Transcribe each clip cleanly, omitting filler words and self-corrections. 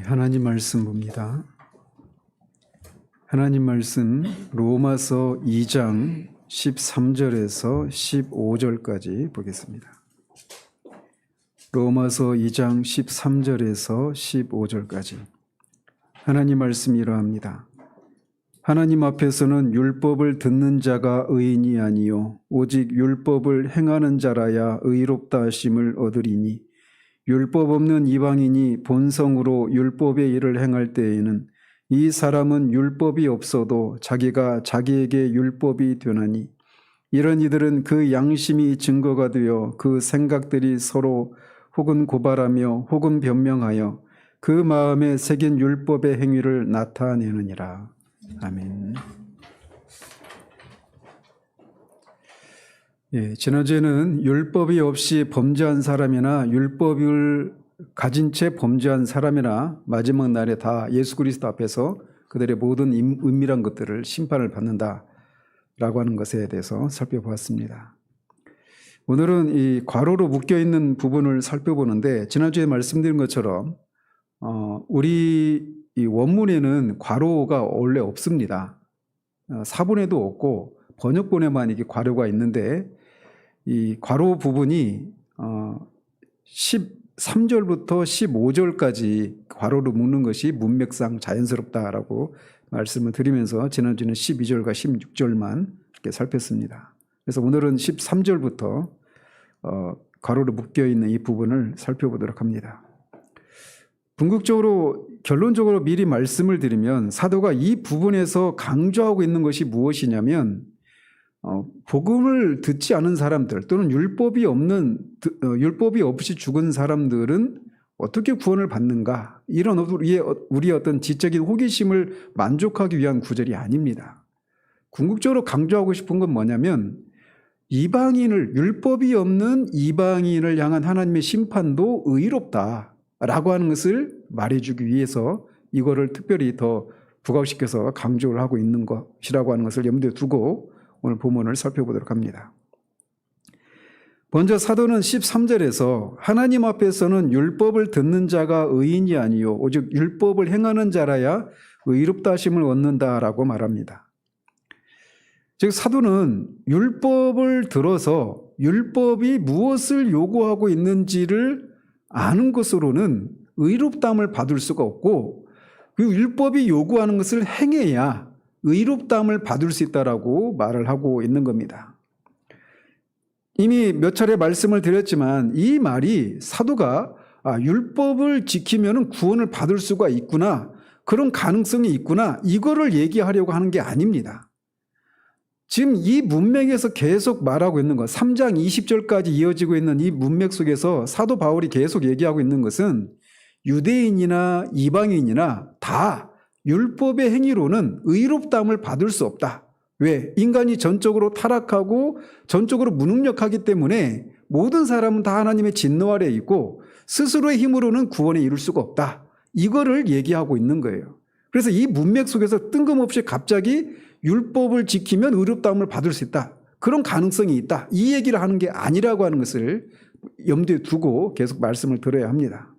하나님 말씀 봅니다. 하나님 말씀 로마서 2장 13절에서 15절까지 보겠습니다. 로마서 2장 13절에서 15절까지 하나님 말씀이 이러합니다. 하나님 앞에서는 율법을 듣는 자가 의인이 아니요 오직 율법을 행하는 자라야 의롭다 하심을 얻으리니 율법 없는 이방인이 본성으로 율법의 일을 행할 때에는 이 사람은 율법이 없어도 자기가 자기에게 율법이 되나니 이런 이들은 그 양심이 증거가 되어 그 생각들이 서로 혹은 고발하며 혹은 변명하여 그 마음에 새긴 율법의 행위를 나타내느니라. 아멘. 지난주에는 율법이 없이 범죄한 사람이나 율법을 가진 채 범죄한 사람이나 마지막 날에 다 예수 그리스도 앞에서 그들의 모든 은밀한 것들을 심판을 받는다라고 하는 것에 대해서 살펴보았습니다. 오늘은 이 괄호로 묶여있는 부분을 살펴보는데 지난주에 말씀드린 것처럼 우리 이 원문에는 괄호가 원래 없습니다. 사본에도 없고 번역본에만 이게 괄호가 있는데 이 괄호 부분이 13절부터 15절까지 괄호로 묶는 것이 문맥상 자연스럽다라고 말씀을 드리면서 지난주는 12절과 16절만 이렇게 살폈습니다. 그래서 오늘은 13절부터 괄호로 묶여있는 이 부분을 살펴보도록 합니다. 궁극적으로 결론적으로 미리 말씀을 드리면 사도가 이 부분에서 강조하고 있는 것이 무엇이냐면 복음을 듣지 않은 사람들 또는 율법이 없이 죽은 사람들은 어떻게 구원을 받는가, 이런 우리의 어떤 지적인 호기심을 만족하기 위한 구절이 아닙니다. 궁극적으로 강조하고 싶은 건 뭐냐면 율법이 없는 이방인을 향한 하나님의 심판도 의롭다라고 하는 것을 말해주기 위해서 이거를 특별히 더 부각시켜서 강조를 하고 있는 것이라고 하는 것을 염두에 두고 오늘 본문을 살펴보도록 합니다. 먼저 사도는 13절에서 하나님 앞에서는 율법을 듣는 자가 의인이 아니요 오직 율법을 행하는 자라야 의롭다 하심을 얻는다라고 말합니다. 즉 사도는 율법을 들어서 율법이 무엇을 요구하고 있는지를 아는 것으로는 의롭다함을 받을 수가 없고 그 율법이 요구하는 것을 행해야 의롭다함을 받을 수 있다라고 말을 하고 있는 겁니다. 이미 몇 차례 말씀을 드렸지만 이 말이 사도가 율법을 지키면 구원을 받을 수가 있구나, 그런 가능성이 있구나, 이거를 얘기하려고 하는 게 아닙니다. 지금 이 문맥에서 계속 말하고 있는 것, 3장 20절까지 이어지고 있는 이 문맥 속에서 사도 바울이 계속 얘기하고 있는 것은 유대인이나 이방인이나 다 율법의 행위로는 의롭다함을 받을 수 없다. 왜? 인간이 전적으로 타락하고 전적으로 무능력하기 때문에 모든 사람은 다 하나님의 진노 아래에 있고 스스로의 힘으로는 구원에 이룰 수가 없다. 이거를 얘기하고 있는 거예요. 그래서 이 문맥 속에서 뜬금없이 갑자기 율법을 지키면 의롭다함을 받을 수 있다, 그런 가능성이 있다, 이 얘기를 하는 게 아니라고 하는 것을 염두에 두고 계속 말씀을 들어야 합니다.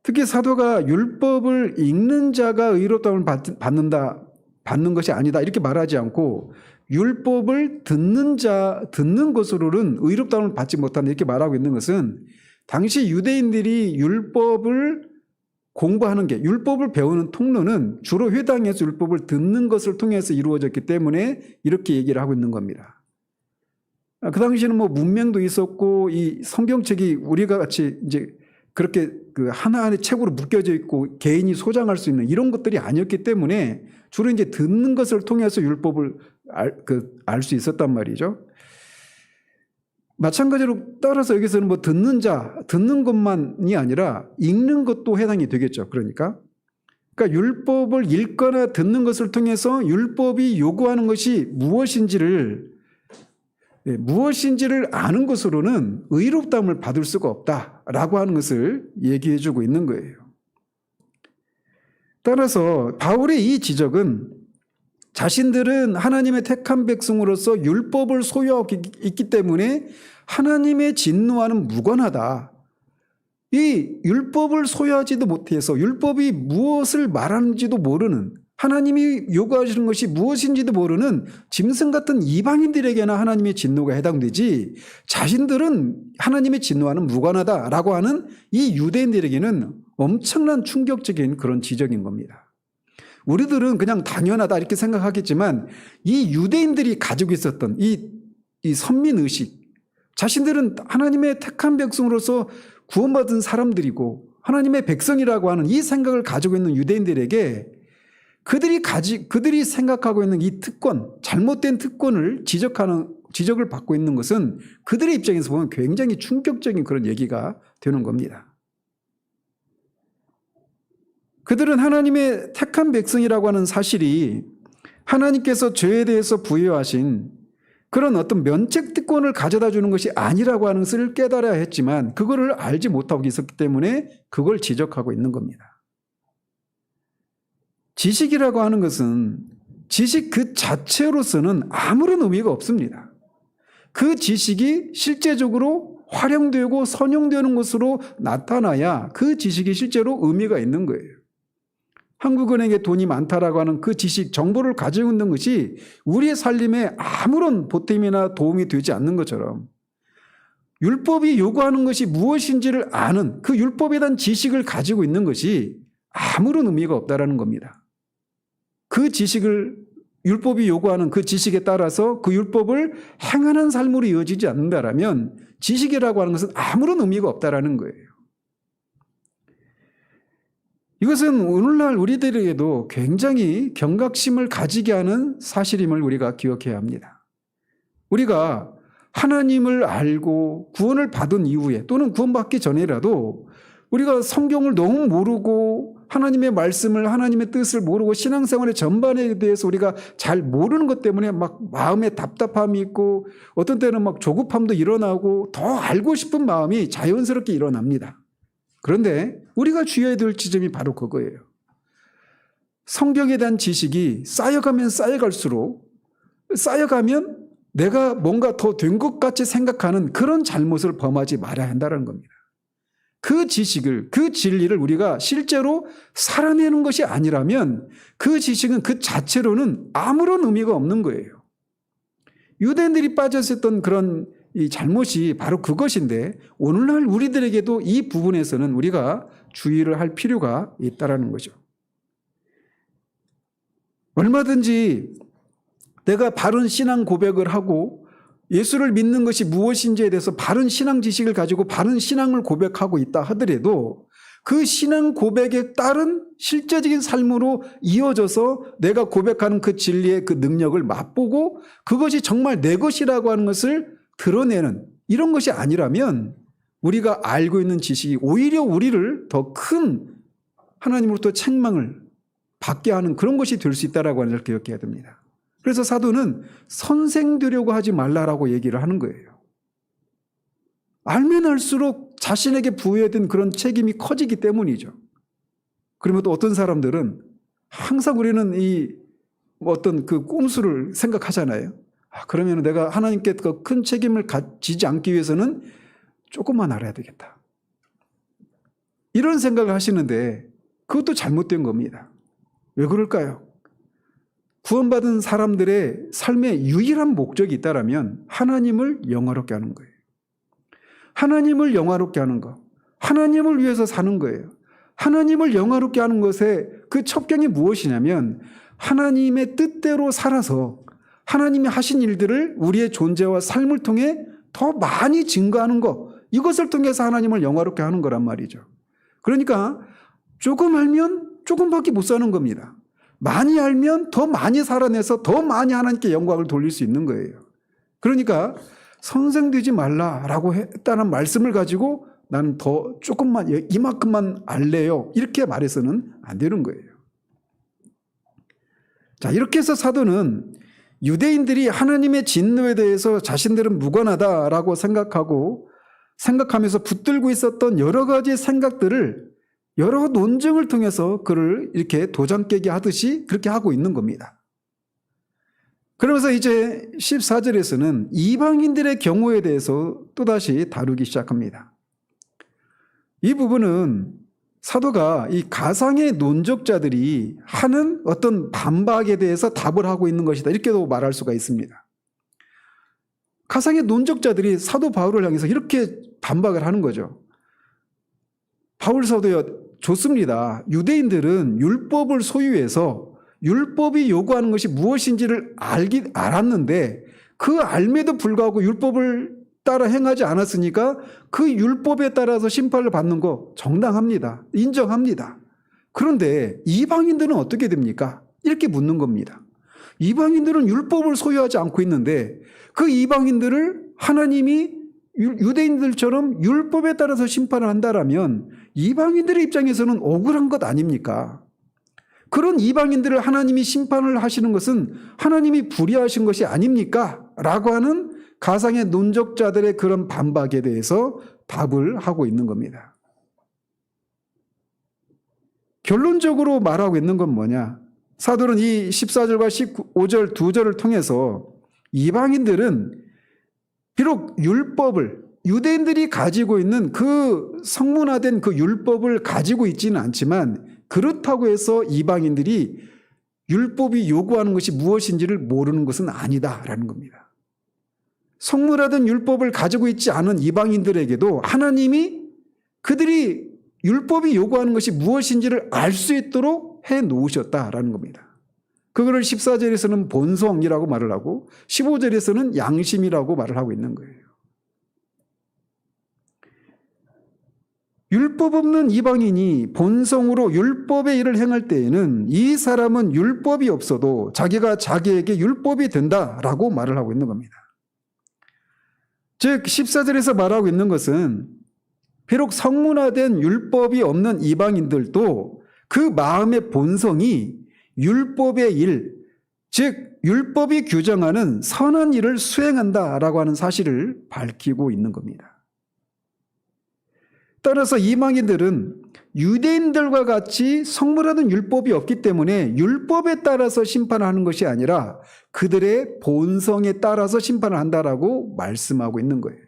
특히 사도가 율법을 읽는 자가 의롭다함을 받는 것이 아니다 이렇게 말하지 않고 율법을 듣는 것으로는 의롭다함을 받지 못한다 이렇게 말하고 있는 것은 당시 유대인들이 율법을 공부하는 게, 율법을 배우는 통로는 주로 회당에서 율법을 듣는 것을 통해서 이루어졌기 때문에 이렇게 얘기를 하고 있는 겁니다. 그 당시에는 문명도 있었고 이 성경책이 우리가 같이 이제 그렇게 하나하나의 책으로 묶여져 있고 개인이 소장할 수 있는 이런 것들이 아니었기 때문에 주로 이제 듣는 것을 통해서 율법을 알 수 있었단 말이죠. 마찬가지로 따라서 여기서는 듣는 것만이 아니라 읽는 것도 해당이 되겠죠. 그러니까 율법을 읽거나 듣는 것을 통해서 율법이 요구하는 것이 무엇인지를 아는 것으로는 의롭다함을 받을 수가 없다라고 하는 것을 얘기해 주고 있는 거예요. 따라서 바울의 이 지적은 자신들은 하나님의 택한 백성으로서 율법을 소유하고 있기 때문에 하나님의 진노와는 무관하다. 이 율법을 소유하지도 못해서 율법이 무엇을 말하는지도 모르는, 하나님이 요구하시는 것이 무엇인지도 모르는 짐승 같은 이방인들에게나 하나님의 진노가 해당되지, 자신들은 하나님의 진노와는 무관하다라고 하는 이 유대인들에게는 엄청난 충격적인 그런 지적인 겁니다. 우리들은 그냥 당연하다 이렇게 생각하겠지만, 이 유대인들이 가지고 있었던 이 선민의식, 자신들은 하나님의 택한 백성으로서 구원받은 사람들이고 하나님의 백성이라고 하는 이 생각을 가지고 있는 유대인들에게 그들이 생각하고 있는 이 특권, 잘못된 특권을 지적을 받고 있는 것은 그들의 입장에서 보면 굉장히 충격적인 그런 얘기가 되는 겁니다. 그들은 하나님의 택한 백성이라고 하는 사실이 하나님께서 죄에 대해서 부여하신 그런 어떤 면책 특권을 가져다 주는 것이 아니라고 하는 것을 깨달아야 했지만 그거를 알지 못하고 있었기 때문에 그걸 지적하고 있는 겁니다. 지식이라고 하는 것은 지식 그 자체로서는 아무런 의미가 없습니다. 그 지식이 실제적으로 활용되고 선용되는 것으로 나타나야 그 지식이 실제로 의미가 있는 거예요. 한국은행에 돈이 많다라고 하는 그 지식, 정보를 가지고 있는 것이 우리의 살림에 아무런 보탬이나 도움이 되지 않는 것처럼 율법이 요구하는 것이 무엇인지를 아는 그 율법에 대한 지식을 가지고 있는 것이 아무런 의미가 없다라는 겁니다. 그 지식을, 율법이 요구하는 그 지식에 따라서 그 율법을 행하는 삶으로 이어지지 않는다라면 지식이라고 하는 것은 아무런 의미가 없다라는 거예요. 이것은 오늘날 우리들에게도 굉장히 경각심을 가지게 하는 사실임을 우리가 기억해야 합니다. 우리가 하나님을 알고 구원을 받은 이후에 또는 구원받기 전이라도 우리가 성경을 너무 모르고 하나님의 말씀을, 하나님의 뜻을 모르고 신앙생활의 전반에 대해서 우리가 잘 모르는 것 때문에 막 마음에 답답함이 있고 어떤 때는 막 조급함도 일어나고 더 알고 싶은 마음이 자연스럽게 일어납니다. 그런데 우리가 주의해야 될 지점이 바로 그거예요. 성경에 대한 지식이 쌓여가면 쌓여갈수록 쌓여가면 내가 뭔가 더 된 것 같이 생각하는 그런 잘못을 범하지 말아야 한다는 겁니다. 그 지식을, 그 진리를 우리가 실제로 살아내는 것이 아니라면 그 지식은 그 자체로는 아무런 의미가 없는 거예요. 유대인들이 빠졌었던 그런 이 잘못이 바로 그것인데 오늘날 우리들에게도 이 부분에서는 우리가 주의를 할 필요가 있다는 거죠. 얼마든지 내가 바른 신앙 고백을 하고 예수를 믿는 것이 무엇인지에 대해서 바른 신앙 지식을 가지고 바른 신앙을 고백하고 있다 하더라도 그 신앙 고백에 따른 실제적인 삶으로 이어져서 내가 고백하는 그 진리의 그 능력을 맛보고 그것이 정말 내 것이라고 하는 것을 드러내는 이런 것이 아니라면 우리가 알고 있는 지식이 오히려 우리를 더 큰 하나님으로부터 책망을 받게 하는 그런 것이 될 수 있다라고 하는 걸 기억해야 됩니다. 그래서 사도는 선생되려고 하지 말라라고 얘기를 하는 거예요. 알면 알수록 자신에게 부여된 그런 책임이 커지기 때문이죠. 그러면 또 어떤 사람들은 항상 우리는 이 어떤 그 꼼수를 생각하잖아요. 그러면 내가 하나님께 그 큰 책임을 지지 않기 위해서는 조금만 알아야 되겠다. 이런 생각을 하시는데 그것도 잘못된 겁니다. 왜 그럴까요? 구원받은 사람들의 삶의 유일한 목적이 있다라면 하나님을 영화롭게 하는 거예요. 하나님을 영화롭게 하는 것, 하나님을 위해서 사는 거예요. 하나님을 영화롭게 하는 것의 그 첩경이 무엇이냐면 하나님의 뜻대로 살아서 하나님이 하신 일들을 우리의 존재와 삶을 통해 더 많이 증거하는 것, 이것을 통해서 하나님을 영화롭게 하는 거란 말이죠. 그러니까 조금 알면 조금밖에 못 사는 겁니다. 많이 알면 더 많이 살아내서 더 많이 하나님께 영광을 돌릴 수 있는 거예요. 그러니까 선생되지 말라라고 했다는 말씀을 가지고 나는 더 조금만 이만큼만 알래요 이렇게 말해서는 안 되는 거예요. 자, 이렇게 해서 사도는 유대인들이 하나님의 진노에 대해서 자신들은 무관하다라고 생각하면서 붙들고 있었던 여러 가지 생각들을 여러 논증을 통해서 그를 이렇게 도장 깨게 하듯이 그렇게 하고 있는 겁니다. 그러면서 이제 14절에서는 이방인들의 경우에 대해서 또다시 다루기 시작합니다. 이 부분은 사도가 이 가상의 논적자들이 하는 어떤 반박에 대해서 답을 하고 있는 것이다, 이렇게도 말할 수가 있습니다. 가상의 논적자들이 사도 바울을 향해서 이렇게 반박을 하는 거죠. 바울 사도여, 좋습니다. 유대인들은 율법을 소유해서 율법이 요구하는 것이 무엇인지를 알았는데 그 알매도 불구하고 율법을 따라 행하지 않았으니까 그 율법에 따라서 심판을 받는 거 정당합니다. 인정합니다. 그런데 이방인들은 어떻게 됩니까? 이렇게 묻는 겁니다. 이방인들은 율법을 소유하지 않고 있는데 그 이방인들을 하나님이 유대인들처럼 율법에 따라서 심판을 한다라면 이방인들의 입장에서는 억울한 것 아닙니까? 그런 이방인들을 하나님이 심판을 하시는 것은 하나님이 불의하신 것이 아닙니까? 라고 하는 가상의 논적자들의 그런 반박에 대해서 답을 하고 있는 겁니다. 결론적으로 말하고 있는 건 뭐냐? 사도는 이 14절과 15절 두 절을 통해서 이방인들은 비록 율법을, 유대인들이 가지고 있는 그 성문화된 그 율법을 가지고 있지는 않지만 그렇다고 해서 이방인들이 율법이 요구하는 것이 무엇인지를 모르는 것은 아니다라는 겁니다. 성문화된 율법을 가지고 있지 않은 이방인들에게도 하나님이 그들이 율법이 요구하는 것이 무엇인지를 알 수 있도록 해 놓으셨다라는 겁니다. 그거를 14절에서는 본성이라고 말을 하고 15절에서는 양심이라고 말을 하고 있는 거예요. 율법 없는 이방인이 본성으로 율법의 일을 행할 때에는 이 사람은 율법이 없어도 자기가 자기에게 율법이 된다라고 말을 하고 있는 겁니다. 즉 14절에서 말하고 있는 것은 비록 성문화된 율법이 없는 이방인들도 그 마음의 본성이 율법의 일, 즉 율법이 규정하는 선한 일을 수행한다라고 하는 사실을 밝히고 있는 겁니다. 따라서 이방인들은 유대인들과 같이 성문화된 율법이 없기 때문에 율법에 따라서 심판하는 것이 아니라 그들의 본성에 따라서 심판을 한다라고 말씀하고 있는 거예요.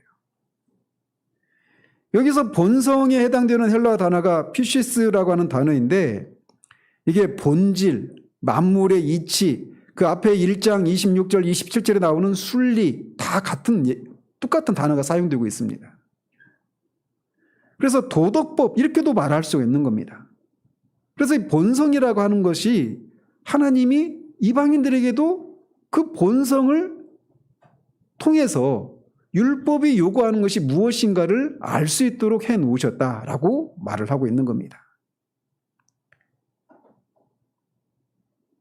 여기서 본성에 해당되는 헬라어 단어가 피시스라고 하는 단어인데 이게 본질, 만물의 이치, 그 앞에 1장 26절, 27절에 나오는 순리 다 똑같은 단어가 사용되고 있습니다. 그래서 도덕법 이렇게도 말할 수가 있는 겁니다. 그래서 이 본성이라고 하는 것이 하나님이 이방인들에게도 그 본성을 통해서 율법이 요구하는 것이 무엇인가를 알 수 있도록 해 놓으셨다라고 말을 하고 있는 겁니다.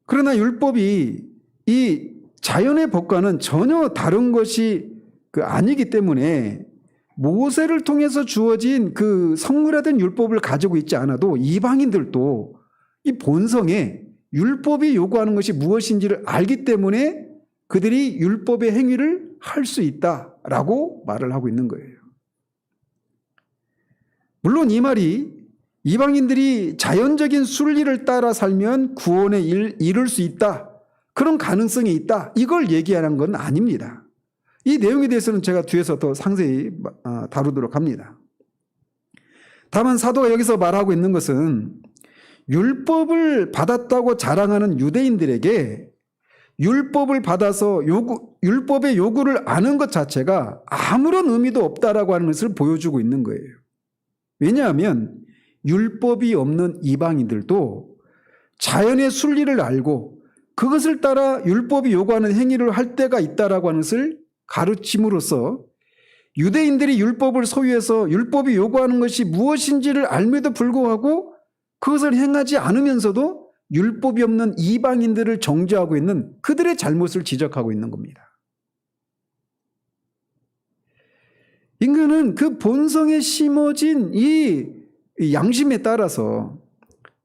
그러나 율법이 이 자연의 법과는 전혀 다른 것이 아니기 때문에 모세를 통해서 주어진 그 성물화된 율법을 가지고 있지 않아도 이방인들도 이 본성에 율법이 요구하는 것이 무엇인지를 알기 때문에 그들이 율법의 행위를 할 수 있다라고 말을 하고 있는 거예요. 물론 이 말이 이방인들이 자연적인 순리를 따라 살면 구원에 이를 수 있다, 그런 가능성이 있다, 이걸 얘기하는 건 아닙니다. 이 내용에 대해서는 제가 뒤에서 더 상세히 다루도록 합니다. 다만 사도가 여기서 말하고 있는 것은 율법을 받았다고 자랑하는 유대인들에게 율법을 받아서 율법의 요구를 아는 것 자체가 아무런 의미도 없다라고 하는 것을 보여주고 있는 거예요. 왜냐하면 율법이 없는 이방인들도 자연의 순리를 알고 그것을 따라 율법이 요구하는 행위를 할 때가 있다라고 하는 것을 가르침으로써 유대인들이 율법을 소유해서 율법이 요구하는 것이 무엇인지를 알면도 불구하고 그것을 행하지 않으면서도 율법이 없는 이방인들을 정죄하고 있는 그들의 잘못을 지적하고 있는 겁니다. 인간은 그 본성에 심어진 이 양심에 따라서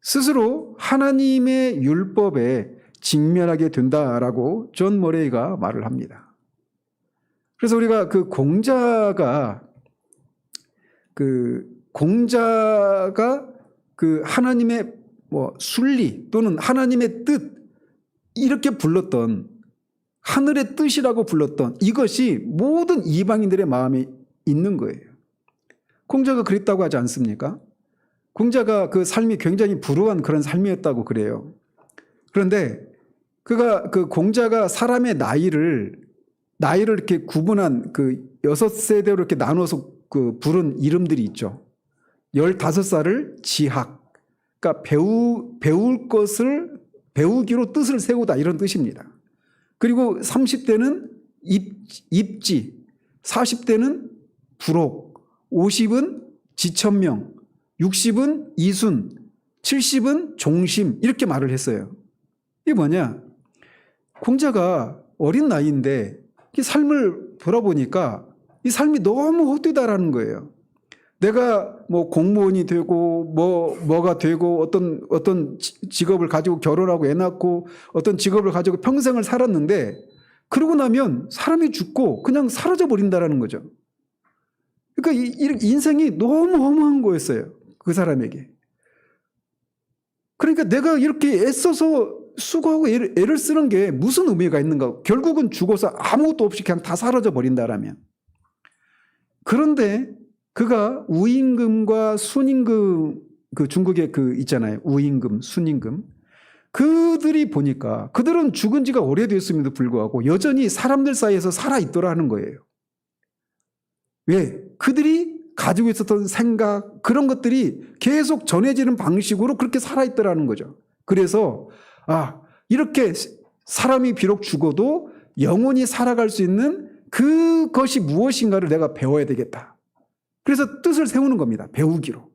스스로 하나님의 율법에 직면하게 된다라고 존 머레이가 말을 합니다. 그래서 우리가 그 공자가 하나님의 순리 또는 하나님의 뜻 이렇게 불렀던, 하늘의 뜻이라고 불렀던 이것이 모든 이방인들의 마음에 있는 거예요. 공자가 그랬다고 하지 않습니까? 공자가 그 삶이 굉장히 불우한 그런 삶이었다고 그래요. 그런데 그 공자가 사람의 나이를 이렇게 구분한 그 6세대로 이렇게 나눠서 그 부른 이름들이 있죠. 15살을 지학, 그러니까 배울 것을 배우기로 뜻을 세우다 이런 뜻입니다. 그리고 30대는 입지, 40대는 부록, 50은 지천명, 60은 이순, 70은 종심 이렇게 말을 했어요. 이게 뭐냐? 공자가 어린 나이인데 이 삶을 돌아보니까 이 삶이 너무 헛되다라는 거예요. 내가 뭐 공무원이 되고 뭐가 되고 어떤 직업을 가지고 결혼하고 애 낳고 어떤 직업을 가지고 평생을 살았는데 그러고 나면 사람이 죽고 그냥 사라져 버린다라는 거죠. 그러니까 이 인생이 너무 허무한 거였어요. 그 사람에게. 그러니까 내가 이렇게 애써서 수고하고 애를 쓰는 게 무슨 의미가 있는가? 결국은 죽어서 아무것도 없이 그냥 다 사라져 버린다라면. 그런데 그가 우임금과 순임금, 그 중국에 그 있잖아요. 우임금, 순임금. 그들이 보니까 그들은 죽은 지가 오래됐음에도 불구하고 여전히 사람들 사이에서 살아있더라는 거예요. 왜? 그들이 가지고 있었던 생각, 그런 것들이 계속 전해지는 방식으로 그렇게 살아있더라는 거죠. 그래서 이렇게 사람이 비록 죽어도 영원히 살아갈 수 있는 그것이 무엇인가를 내가 배워야 되겠다. 그래서 뜻을 세우는 겁니다. 배우기로.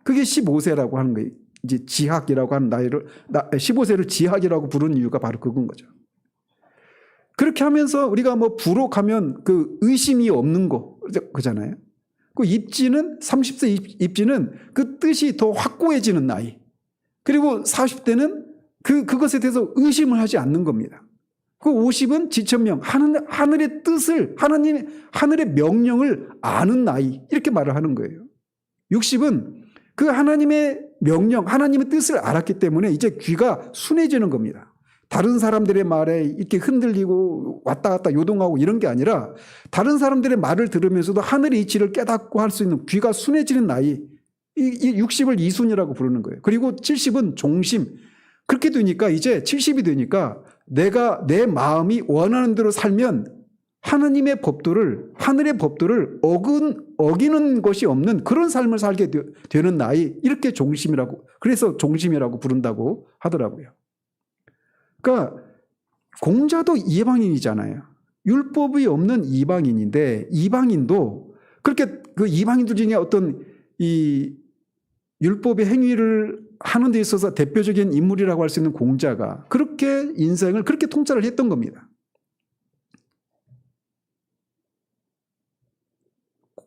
그게 15세라고 하는 거예요. 이제 지학이라고 하는 나이를 15세를 지학이라고 부르는 이유가 바로 그건 거죠. 그렇게 하면서 우리가 뭐 부록하면 그 의심이 없는 거 그잖아요. 그 입지는 30세 입지는 그 뜻이 더 확고해지는 나이. 그리고 40대는 그것에 대해서 의심을 하지 않는 겁니다. 그 50은 지천명, 하늘의 뜻을, 하늘의 명령을 아는 나이, 이렇게 말을 하는 거예요. 60은 그 하나님의 명령, 하나님의 뜻을 알았기 때문에 이제 귀가 순해지는 겁니다. 다른 사람들의 말에 이렇게 흔들리고 왔다 갔다 요동하고 이런 게 아니라 다른 사람들의 말을 들으면서도 하늘의 이치를 깨닫고 할 수 있는 귀가 순해지는 나이, 이 60을 이순이라고 부르는 거예요. 그리고 70은 종심. 그렇게 되니까 이제 70이 되니까 내가 내 마음이 원하는 대로 살면 하나님의 법도를, 하늘의 법도를 어기는 것이 없는 그런 삶을 살게 되는 나이, 이렇게 종심이라고, 그래서 종심이라고 부른다고 하더라고요. 그러니까 공자도 이방인이잖아요. 율법이 없는 이방인인데 이방인도 그렇게 그 이방인들 중에 어떤 이 율법의 행위를 하는 데 있어서 대표적인 인물이라고 할 수 있는 공자가 그렇게 인생을 그렇게 통찰을 했던 겁니다.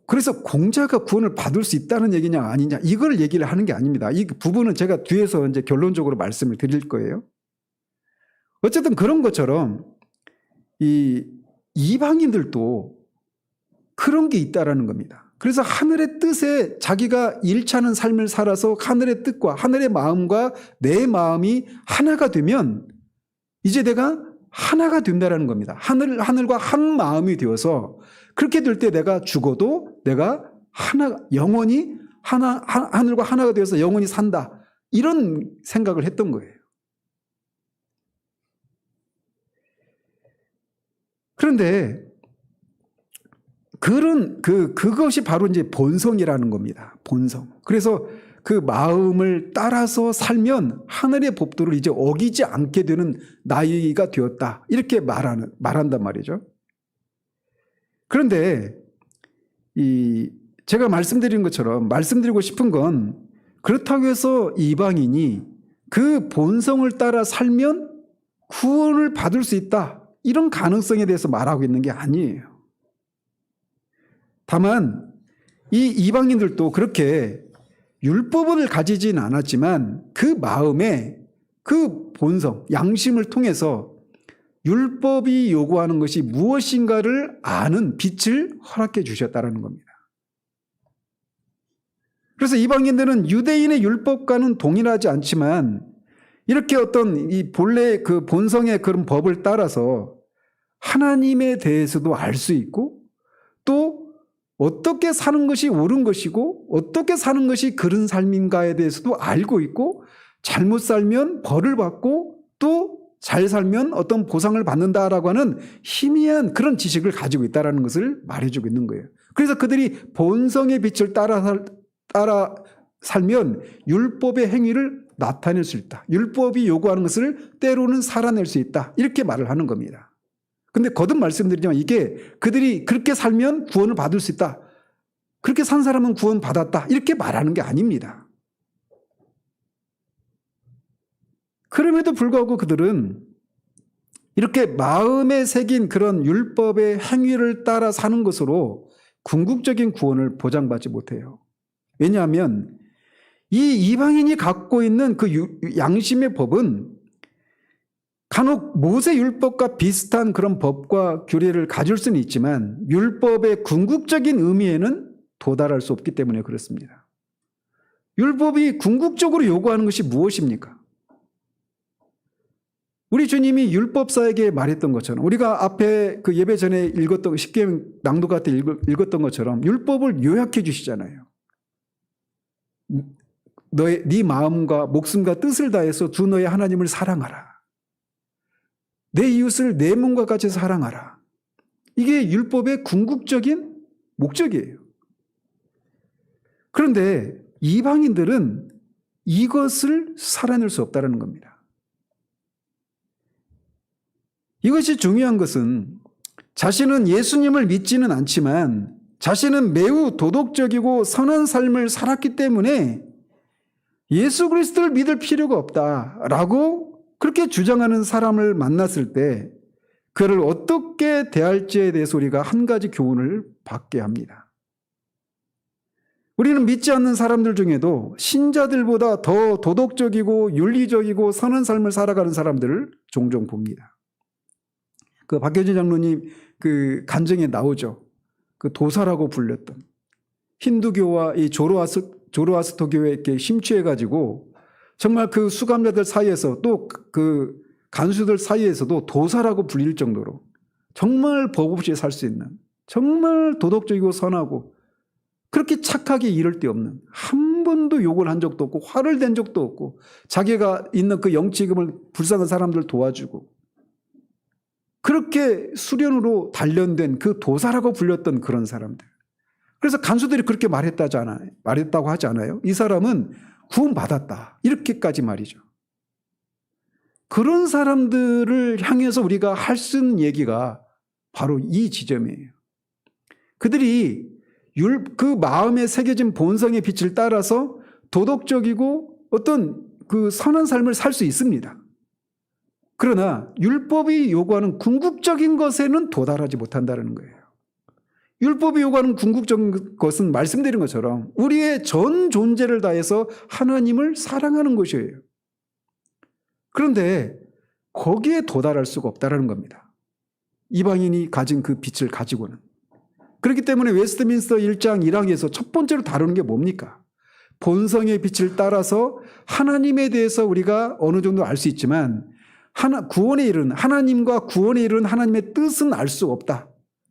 그래서 공자가 구원을 받을 수 있다는 얘기냐 아니냐 이걸 얘기를 하는 게 아닙니다. 이 부분은 제가 뒤에서 이제 결론적으로 말씀을 드릴 거예요. 어쨌든 그런 것처럼 이 이방인들도 그런 게 있다라는 겁니다. 그래서 하늘의 뜻에 자기가 일치하는 삶을 살아서 하늘의 뜻과 하늘의 마음과 내 마음이 하나가 되면 이제 내가 하나가 된다라는 겁니다. 하늘과 한 마음이 되어서 그렇게 될 때 내가 죽어도 내가 영원히 하늘과 하나가 되어서 영원히 산다. 이런 생각을 했던 거예요. 그런데 그것이 바로 이제 본성이라는 겁니다. 본성. 그래서 그 마음을 따라서 살면 하늘의 법도를 이제 어기지 않게 되는 나이가 되었다. 이렇게 말한단 말이죠. 그런데 제가 말씀드리고 싶은 건 그렇다고 해서 이방인이 그 본성을 따라 살면 구원을 받을 수 있다. 이런 가능성에 대해서 말하고 있는 게 아니에요. 다만 이 이방인들도 그렇게 율법을 가지진 않았지만 그 마음에 그 본성, 양심을 통해서 율법이 요구하는 것이 무엇인가를 아는 빛을 허락해 주셨다는 겁니다. 그래서 이방인들은 유대인의 율법과는 동일하지 않지만 이렇게 어떤 이 본래 그 본성의 그런 법을 따라서 하나님에 대해서도 알 수 있고 또 어떻게 사는 것이 옳은 것이고 어떻게 사는 것이 그런 삶인가에 대해서도 알고 있고, 잘못 살면 벌을 받고 또 잘 살면 어떤 보상을 받는다라고 하는 희미한 그런 지식을 가지고 있다는 것을 말해주고 있는 거예요. 그래서 그들이 본성의 빛을 따라 살면 율법의 행위를 나타낼 수 있다. 율법이 요구하는 것을 때로는 살아낼 수 있다. 이렇게 말을 하는 겁니다. 근데 거듭 말씀드리지만 이게 그들이 그렇게 살면 구원을 받을 수 있다. 그렇게 산 사람은 구원 받았다. 이렇게 말하는 게 아닙니다. 그럼에도 불구하고 그들은 이렇게 마음에 새긴 그런 율법의 행위를 따라 사는 것으로 궁극적인 구원을 보장받지 못해요. 왜냐하면 이 이방인이 갖고 있는 그 양심의 법은 간혹 모세 율법과 비슷한 그런 법과 규례를 가질 수는 있지만 율법의 궁극적인 의미에는 도달할 수 없기 때문에 그렇습니다. 율법이 궁극적으로 요구하는 것이 무엇입니까? 우리 주님이 율법사에게 말했던 것처럼, 우리가 앞에 그 예배 전에 읽었던 십계명 낭독할 때 읽었던 것처럼 율법을 요약해 주시잖아요. 네 마음과 목숨과 뜻을 다해서 주 너의 하나님을 사랑하라. 내 이웃을 내 몸과 같이 사랑하라. 이게 율법의 궁극적인 목적이에요. 그런데 이방인들은 이것을 살아낼 수 없다는 겁니다. 이것이 중요한 것은 자신은 예수님을 믿지는 않지만 자신은 매우 도덕적이고 선한 삶을 살았기 때문에 예수 그리스도를 믿을 필요가 없다라고 그렇게 주장하는 사람을 만났을 때 그를 어떻게 대할지에 대해서 우리가 한 가지 교훈을 받게 합니다. 우리는 믿지 않는 사람들 중에도 신자들보다 더 도덕적이고 윤리적이고 선한 삶을 살아가는 사람들을 종종 봅니다. 그 박효진 장로님 그 간증에 나오죠. 그 도사라고 불렸던 힌두교와 이 조로아스터교에 이렇게 심취해가지고 정말 그 수감자들 사이에서 또 그 간수들 사이에서도 도사라고 불릴 정도로 정말 법 없이 살 수 있는, 정말 도덕적이고 선하고 그렇게 착하게 이를 데 없는, 한 번도 욕을 한 적도 없고 화를 낸 적도 없고 자기가 있는 그 영치금을 불쌍한 사람들 도와주고 그렇게 수련으로 단련된 그 도사라고 불렸던 그런 사람들. 그래서 간수들이 그렇게 말했다고 하지 않아요? 이 사람은 구원받았다. 이렇게까지 말이죠. 그런 사람들을 향해서 우리가 할 수 있는 얘기가 바로 이 지점이에요. 그들이 그 마음에 새겨진 본성의 빛을 따라서 도덕적이고 어떤 그 선한 삶을 살 수 있습니다. 그러나 율법이 요구하는 궁극적인 것에는 도달하지 못한다는 거예요. 율법이 요구하는 궁극적인 것은 말씀드린 것처럼 우리의 전 존재를 다해서 하나님을 사랑하는 것이에요. 그런데 거기에 도달할 수가 없다는 겁니다. 이방인이 가진 그 빛을 가지고는. 그렇기 때문에 웨스트민스터 1장 1항에서 첫 번째로 다루는 게 뭡니까? 본성의 빛을 따라서 하나님에 대해서 우리가 어느 정도 알 수 있지만 구원에 이르는 하나님과 구원에 이르는 하나님의 뜻은 알 수 없다.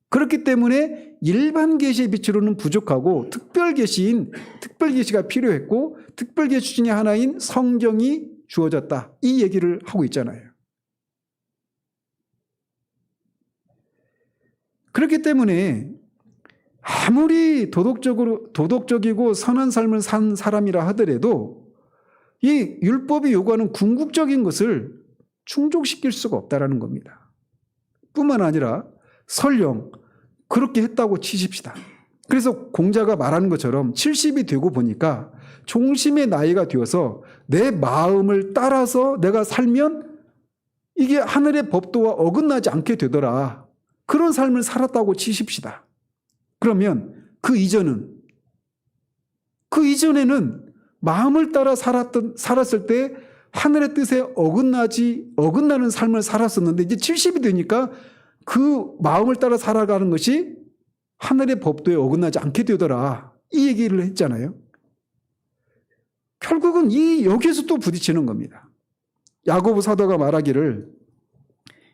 그렇기 때문에 일반 계시의 빛으로는 부족하고 특별 계시가 필요했고 특별 계시 중에 하나인 성경이 주어졌다. 이 얘기를 하고 있잖아요. 그렇기 때문에 아무리 도덕적이고 선한 삶을 산 사람이라 하더라도 이 율법이 요구하는 궁극적인 것을 충족시킬 수가 없다는 겁니다. 뿐만 아니라 설령 그렇게 했다고 치십시다. 그래서 공자가 말하는 것처럼 70이 되고 보니까 종심의 나이가 되어서 내 마음을 따라서 내가 살면 이게 하늘의 법도와 어긋나지 않게 되더라. 그런 삶을 살았다고 치십시다. 그러면 그 이전에는 마음을 따라 살았을 때 하늘의 뜻에 어긋나는 삶을 살았었는데 이제 70이 되니까 그 마음을 따라 살아가는 것이 하늘의 법도에 어긋나지 않게 되더라. 이 얘기를 했잖아요. 결국은 여기에서 또 부딪히는 겁니다. 야고보 사도가 말하기를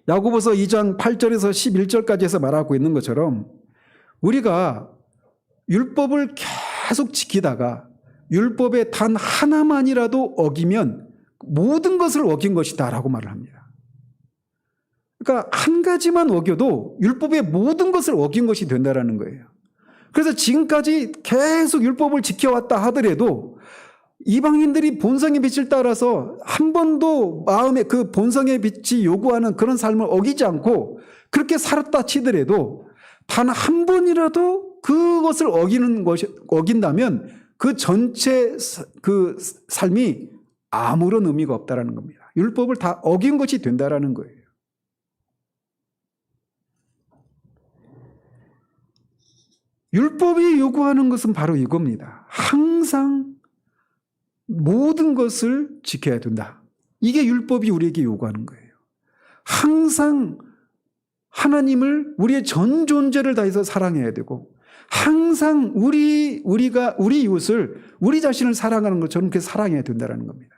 야고보서 2장 8절에서 11절까지 해서 말하고 있는 것처럼 우리가 율법을 계속 지키다가 율법의 단 하나만이라도 어기면 모든 것을 어긴 것이다라고 말을 합니다. 그러니까 한 가지만 어겨도 율법의 모든 것을 어긴 것이 된다라는 거예요. 그래서 지금까지 계속 율법을 지켜왔다 하더라도 이방인들이 본성의 빛을 따라서 한 번도 마음의 그 본성의 빛이 요구하는 그런 삶을 어기지 않고 그렇게 살았다 치더라도 단 한 번이라도 그것을 어긴다면 그 전체 그 삶이 아무런 의미가 없다라는 겁니다. 율법을 다 어긴 것이 된다라는 거예요. 율법이 요구하는 것은 바로 이겁니다. 항상 모든 것을 지켜야 된다. 이게 율법이 우리에게 요구하는 거예요. 항상 하나님을 우리의 전 존재를 다해서 사랑해야 되고 항상 우리 이웃을 우리 자신을 사랑하는 것처럼 그렇게 사랑해야 된다는 겁니다.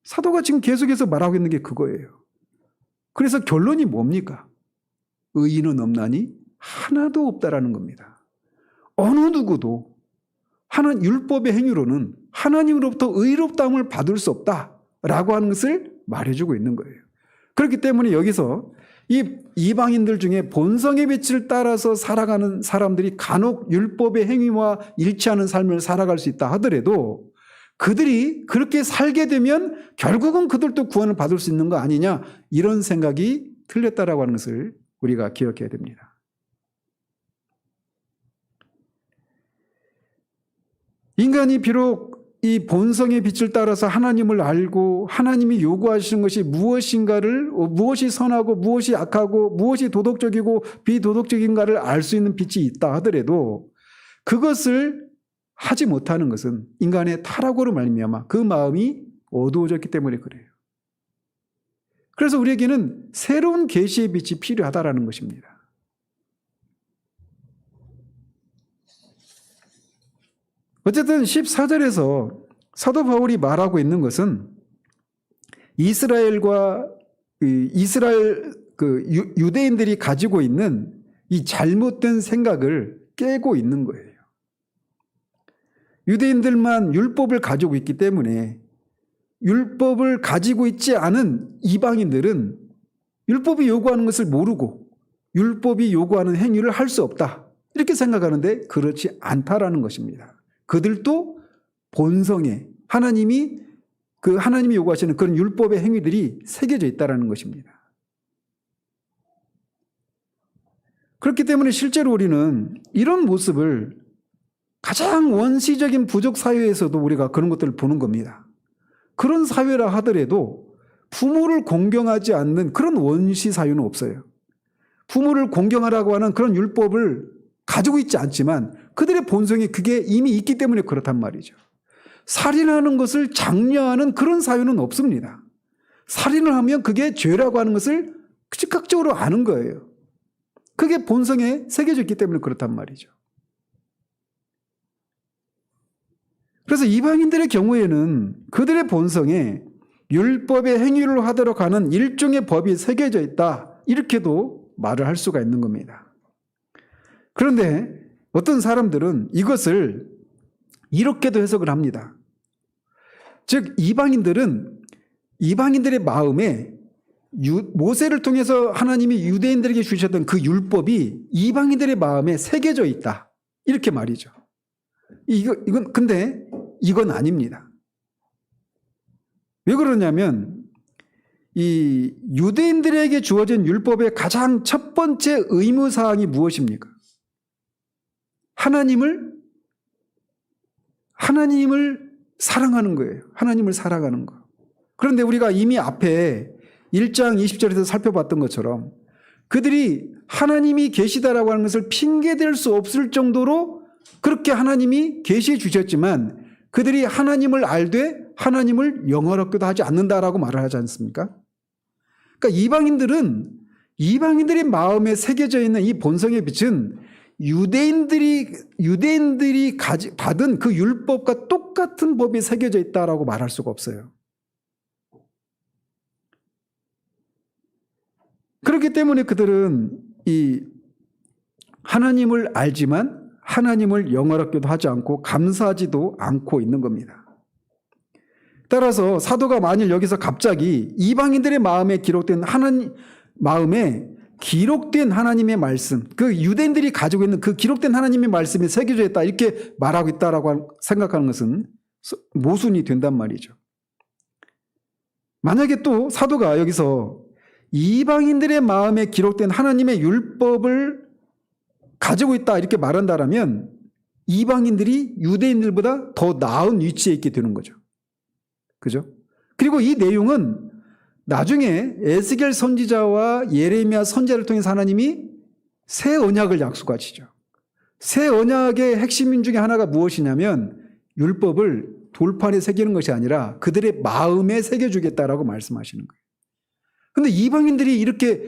사도가 지금 계속해서 말하고 있는 게 그거예요. 그래서 결론이 뭡니까? 의인은 없나니 하나도 없다라는 겁니다. 어느 누구도 율법의 행위로는 하나님으로부터 의롭다함을 받을 수 없다라고 하는 것을 말해주고 있는 거예요. 그렇기 때문에 여기서 이 이방인들 중에 본성의 빛을 따라서 살아가는 사람들이 간혹 율법의 행위와 일치하는 삶을 살아갈 수 있다 하더라도 그들이 그렇게 살게 되면 결국은 그들도 구원을 받을 수 있는 거 아니냐, 이런 생각이 틀렸다라고 하는 것을 우리가 기억해야 됩니다. 인간이 비록 이 본성의 빛을 따라서 하나님을 알고 하나님이 요구하시는 것이 무엇인가를, 무엇이 선하고 무엇이 악하고 무엇이 도덕적이고 비도덕적인가를 알 수 있는 빛이 있다 하더라도 그것을 하지 못하는 것은 인간의 타락으로 말미암아 그 마음이 어두워졌기 때문에 그래요. 그래서 우리에게는 새로운 계시의 빛이 필요하다라는 것입니다. 어쨌든 14절에서 사도 바울이 말하고 있는 것은 유대인들이 가지고 있는 이 잘못된 생각을 깨고 있는 거예요. 유대인들만 율법을 가지고 있기 때문에 율법을 가지고 있지 않은 이방인들은 율법이 요구하는 것을 모르고 율법이 요구하는 행위를 할 수 없다, 이렇게 생각하는데 그렇지 않다라는 것입니다. 그들도 본성에 하나님이 요구하시는 그런 율법의 행위들이 새겨져 있다는 것입니다. 그렇기 때문에 실제로 우리는 이런 모습을 가장 원시적인 부족 사회에서도 우리가 그런 것들을 보는 겁니다. 그런 사회라 하더라도 부모를 공경하지 않는 그런 원시 사회는 없어요. 부모를 공경하라고 하는 그런 율법을 가지고 있지 않지만 그들의 본성이 그게 이미 있기 때문에 그렇단 말이죠. 살인하는 것을 장려하는 그런 사회는 없습니다. 살인을 하면 그게 죄라고 하는 것을 즉각적으로 아는 거예요. 그게 본성에 새겨져 있기 때문에 그렇단 말이죠. 그래서 이방인들의 경우에는 그들의 본성에 율법의 행위를 하도록 하는 일종의 법이 새겨져 있다, 이렇게도 말을 할 수가 있는 겁니다. 그런데 어떤 사람들은 이것을 이렇게도 해석을 합니다. 즉 이방인들의 마음에 모세를 통해서 하나님이 유대인들에게 주셨던 그 율법이 이방인들의 마음에 새겨져 있다, 이렇게 말이죠. 근데 이건 아닙니다. 왜 그러냐면 이 유대인들에게 주어진 율법의 가장 첫 번째 의무사항이 무엇입니까? 하나님을 사랑하는 거예요. 하나님을 사랑하는 거. 그런데 우리가 이미 앞에 1장 20절에서 살펴봤던 것처럼 그들이 하나님이 계시다라고 하는 것을 핑계댈 수 없을 정도로 그렇게 하나님이 계시해 주셨지만 그들이 하나님을 알되 하나님을 영화롭게도 하지 않는다라고 말을 하지 않습니까? 그러니까 이방인들의 마음에 새겨져 있는 이 본성의 빛은 유대인들이 받은 그 율법과 똑같은 법이 새겨져 있다라고 말할 수가 없어요. 그렇기 때문에 그들은 이 하나님을 알지만 하나님을 영화롭게도 하지 않고 감사하지도 않고 있는 겁니다. 따라서 사도가 만일 여기서 갑자기 이방인들의 마음에 기록된 하나님의 말씀, 그 유대인들이 가지고 있는 그 기록된 하나님의 말씀이 새겨져 있다 이렇게 말하고 있다라고 생각하는 것은 모순이 된단 말이죠. 만약에 또 사도가 여기서 이방인들의 마음에 기록된 하나님의 율법을 가지고 있다 이렇게 말한다라면 이방인들이 유대인들보다 더 나은 위치에 있게 되는 거죠. 그죠? 그리고 이 내용은 나중에 에스겔 선지자와 예레미야 선지자를 통해서 하나님이 새 언약을 약속하시죠. 새 언약의 핵심 중에 하나가 무엇이냐면 율법을 돌판에 새기는 것이 아니라 그들의 마음에 새겨주겠다라고 말씀하시는 거예요. 그런데 이방인들이 이렇게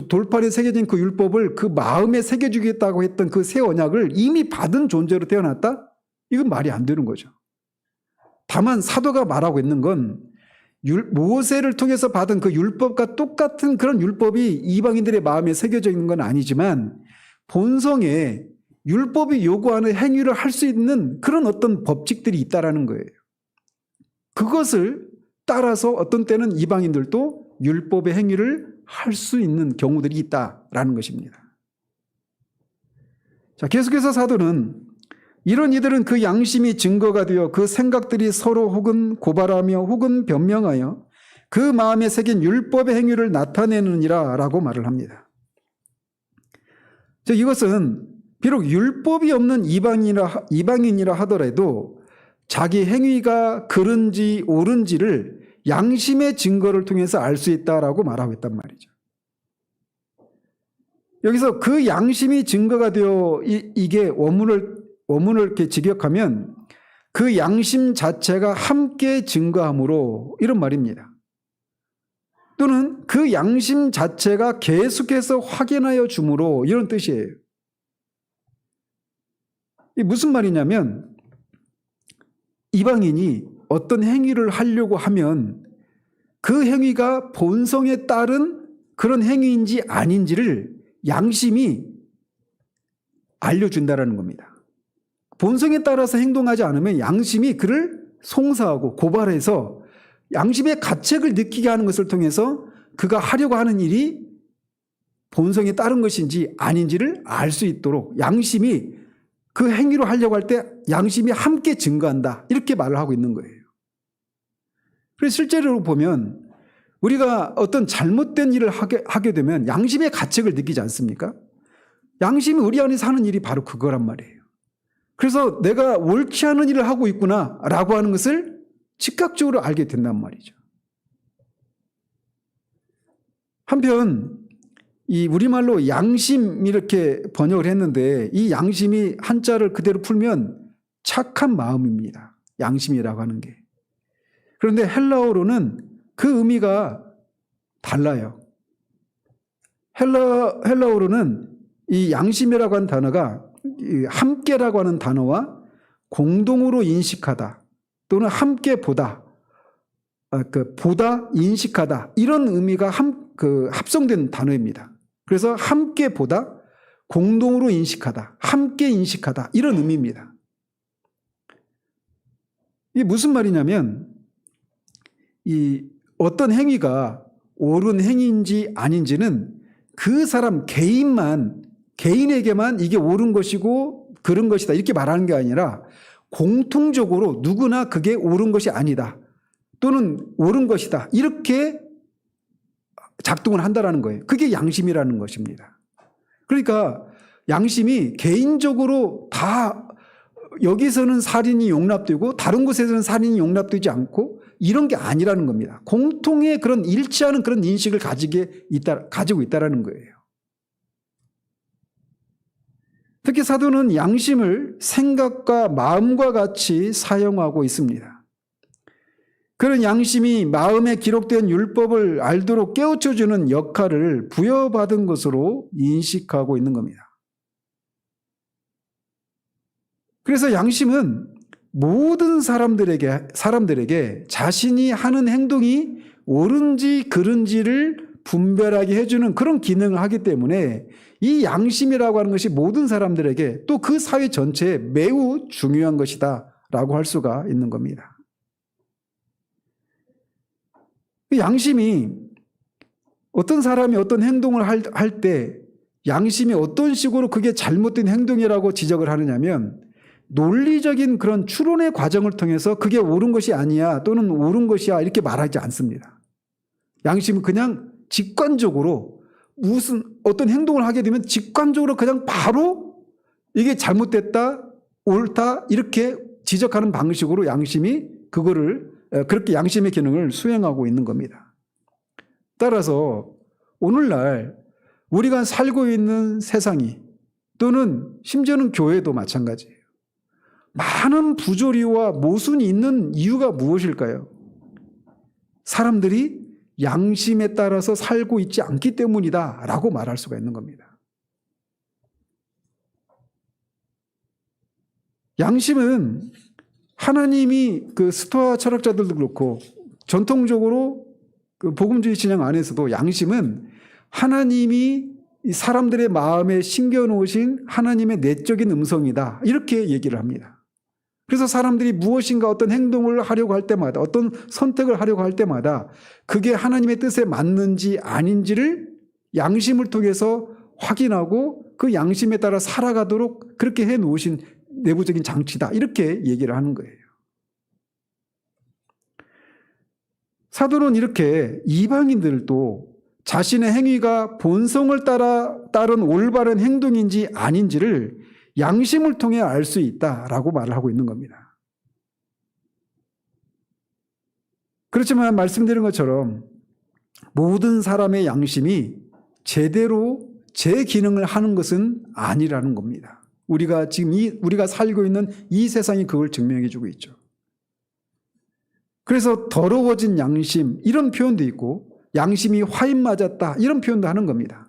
돌판에 새겨진 그 율법을 그 마음에 새겨주겠다고 했던 그 새 언약을 이미 받은 존재로 태어났다? 이건 말이 안 되는 거죠. 다만 사도가 말하고 있는 건 모세를 통해서 받은 그 율법과 똑같은 그런 율법이 이방인들의 마음에 새겨져 있는 건 아니지만 본성에 율법이 요구하는 행위를 할 수 있는 그런 어떤 법칙들이 있다라는 거예요. 그것을 따라서 어떤 때는 이방인들도 율법의 행위를 할 수 있는 경우들이 있다라는 것입니다. 자, 계속해서 사도는 이런 이들은 그 양심이 증거가 되어 그 생각들이 서로 혹은 고발하며 혹은 변명하여 그 마음에 새긴 율법의 행위를 나타내느니라 라고 말을 합니다. 자, 이것은 비록 율법이 없는 이방인이라 하더라도 자기 행위가 그른지 옳은지를 양심의 증거를 통해서 알 수 있다라고 말하고 있단 말이죠. 여기서 그 양심이 증거가 되어 이게 원문을 이렇게 직역하면 그 양심 자체가 함께 증거함으로 이런 말입니다. 또는 그 양심 자체가 계속해서 확인하여 주므로 이런 뜻이에요. 이 무슨 말이냐면 이방인이 어떤 행위를 하려고 하면 그 행위가 본성에 따른 그런 행위인지 아닌지를 양심이 알려준다라는 겁니다. 본성에 따라서 행동하지 않으면 양심이 그를 송사하고 고발해서 양심의 가책을 느끼게 하는 것을 통해서 그가 하려고 하는 일이 본성에 따른 것인지 아닌지를 알 수 있도록 양심이 그 행위로 하려고 할 때 양심이 함께 증거한다 이렇게 말을 하고 있는 거예요. 그래서 실제로 보면 우리가 어떤 잘못된 일을 하게 되면 양심의 가책을 느끼지 않습니까? 양심이 우리 안에 사는 일이 바로 그거란 말이에요. 그래서 내가 옳지 않은 일을 하고 있구나 라고 하는 것을 즉각적으로 알게 된단 말이죠. 한편 이 우리말로 양심 이렇게 번역을 했는데 이 양심이 한자를 그대로 풀면 착한 마음입니다. 양심이라고 하는 게. 그런데 헬라어로는 그 의미가 달라요. 헬라어로는 이 양심이라고 하는 단어가 함께라고 하는 단어와 공동으로 인식하다 또는 함께 보다, 보다 인식하다 이런 의미가 합성된 단어입니다. 그래서 함께 보다, 공동으로 인식하다, 함께 인식하다 이런 의미입니다. 이게 무슨 말이냐면 이 어떤 행위가 옳은 행위인지 아닌지는 그 사람 개인에게만 이게 옳은 것이고 그런 것이다 이렇게 말하는 게 아니라 공통적으로 누구나 그게 옳은 것이 아니다 또는 옳은 것이다 이렇게 작동을 한다라는 거예요. 그게 양심이라는 것입니다. 그러니까 양심이 개인적으로 다 여기서는 살인이 용납되고 다른 곳에서는 살인이 용납되지 않고 이런 게 아니라는 겁니다. 공통의 그런 일치하는 그런 인식을 가지고 있다라는 거예요. 특히 사도는 양심을 생각과 마음과 같이 사용하고 있습니다. 그런 양심이 마음에 기록된 율법을 알도록 깨우쳐주는 역할을 부여받은 것으로 인식하고 있는 겁니다. 그래서 양심은 모든 사람들에게 자신이 하는 행동이 옳은지 그른지를 분별하게 해주는 그런 기능을 하기 때문에 이 양심이라고 하는 것이 모든 사람들에게 또 그 사회 전체에 매우 중요한 것이다 라고 할 수가 있는 겁니다. 양심이 어떤 사람이 어떤 행동을 할 때 양심이 어떤 식으로 그게 잘못된 행동이라고 지적을 하느냐면 논리적인 그런 추론의 과정을 통해서 그게 옳은 것이 아니야 또는 옳은 것이야 이렇게 말하지 않습니다. 양심은 그냥 직관적으로 무슨 어떤 행동을 하게 되면 직관적으로 그냥 바로 이게 잘못됐다 옳다 이렇게 지적하는 방식으로 양심이 그거를 그렇게 양심의 기능을 수행하고 있는 겁니다. 따라서 오늘날 우리가 살고 있는 세상이 또는 심지어는 교회도 마찬가지예요. 많은 부조리와 모순이 있는 이유가 무엇일까요? 사람들이 양심에 따라서 살고 있지 않기 때문이다 라고 말할 수가 있는 겁니다. 양심은 하나님이 그 스토아 철학자들도 그렇고 전통적으로 그 복음주의 진영 안에서도 양심은 하나님이 사람들의 마음에 심겨놓으신 하나님의 내적인 음성이다 이렇게 얘기를 합니다. 그래서 사람들이 무엇인가 어떤 행동을 하려고 할 때마다 어떤 선택을 하려고 할 때마다 그게 하나님의 뜻에 맞는지 아닌지를 양심을 통해서 확인하고 그 양심에 따라 살아가도록 그렇게 해놓으신 내부적인 장치다 이렇게 얘기를 하는 거예요. 사도는 이렇게 이방인들도 자신의 행위가 본성을 따른 올바른 행동인지 아닌지를 양심을 통해 알 수 있다라고 말을 하고 있는 겁니다. 그렇지만 말씀드린 것처럼 모든 사람의 양심이 제대로 제 기능을 하는 것은 아니라는 겁니다. 우리가 지금 우리가 살고 있는 이 세상이 그걸 증명해 주고 있죠. 그래서 더러워진 양심 이런 표현도 있고 양심이 화인 맞았다 이런 표현도 하는 겁니다.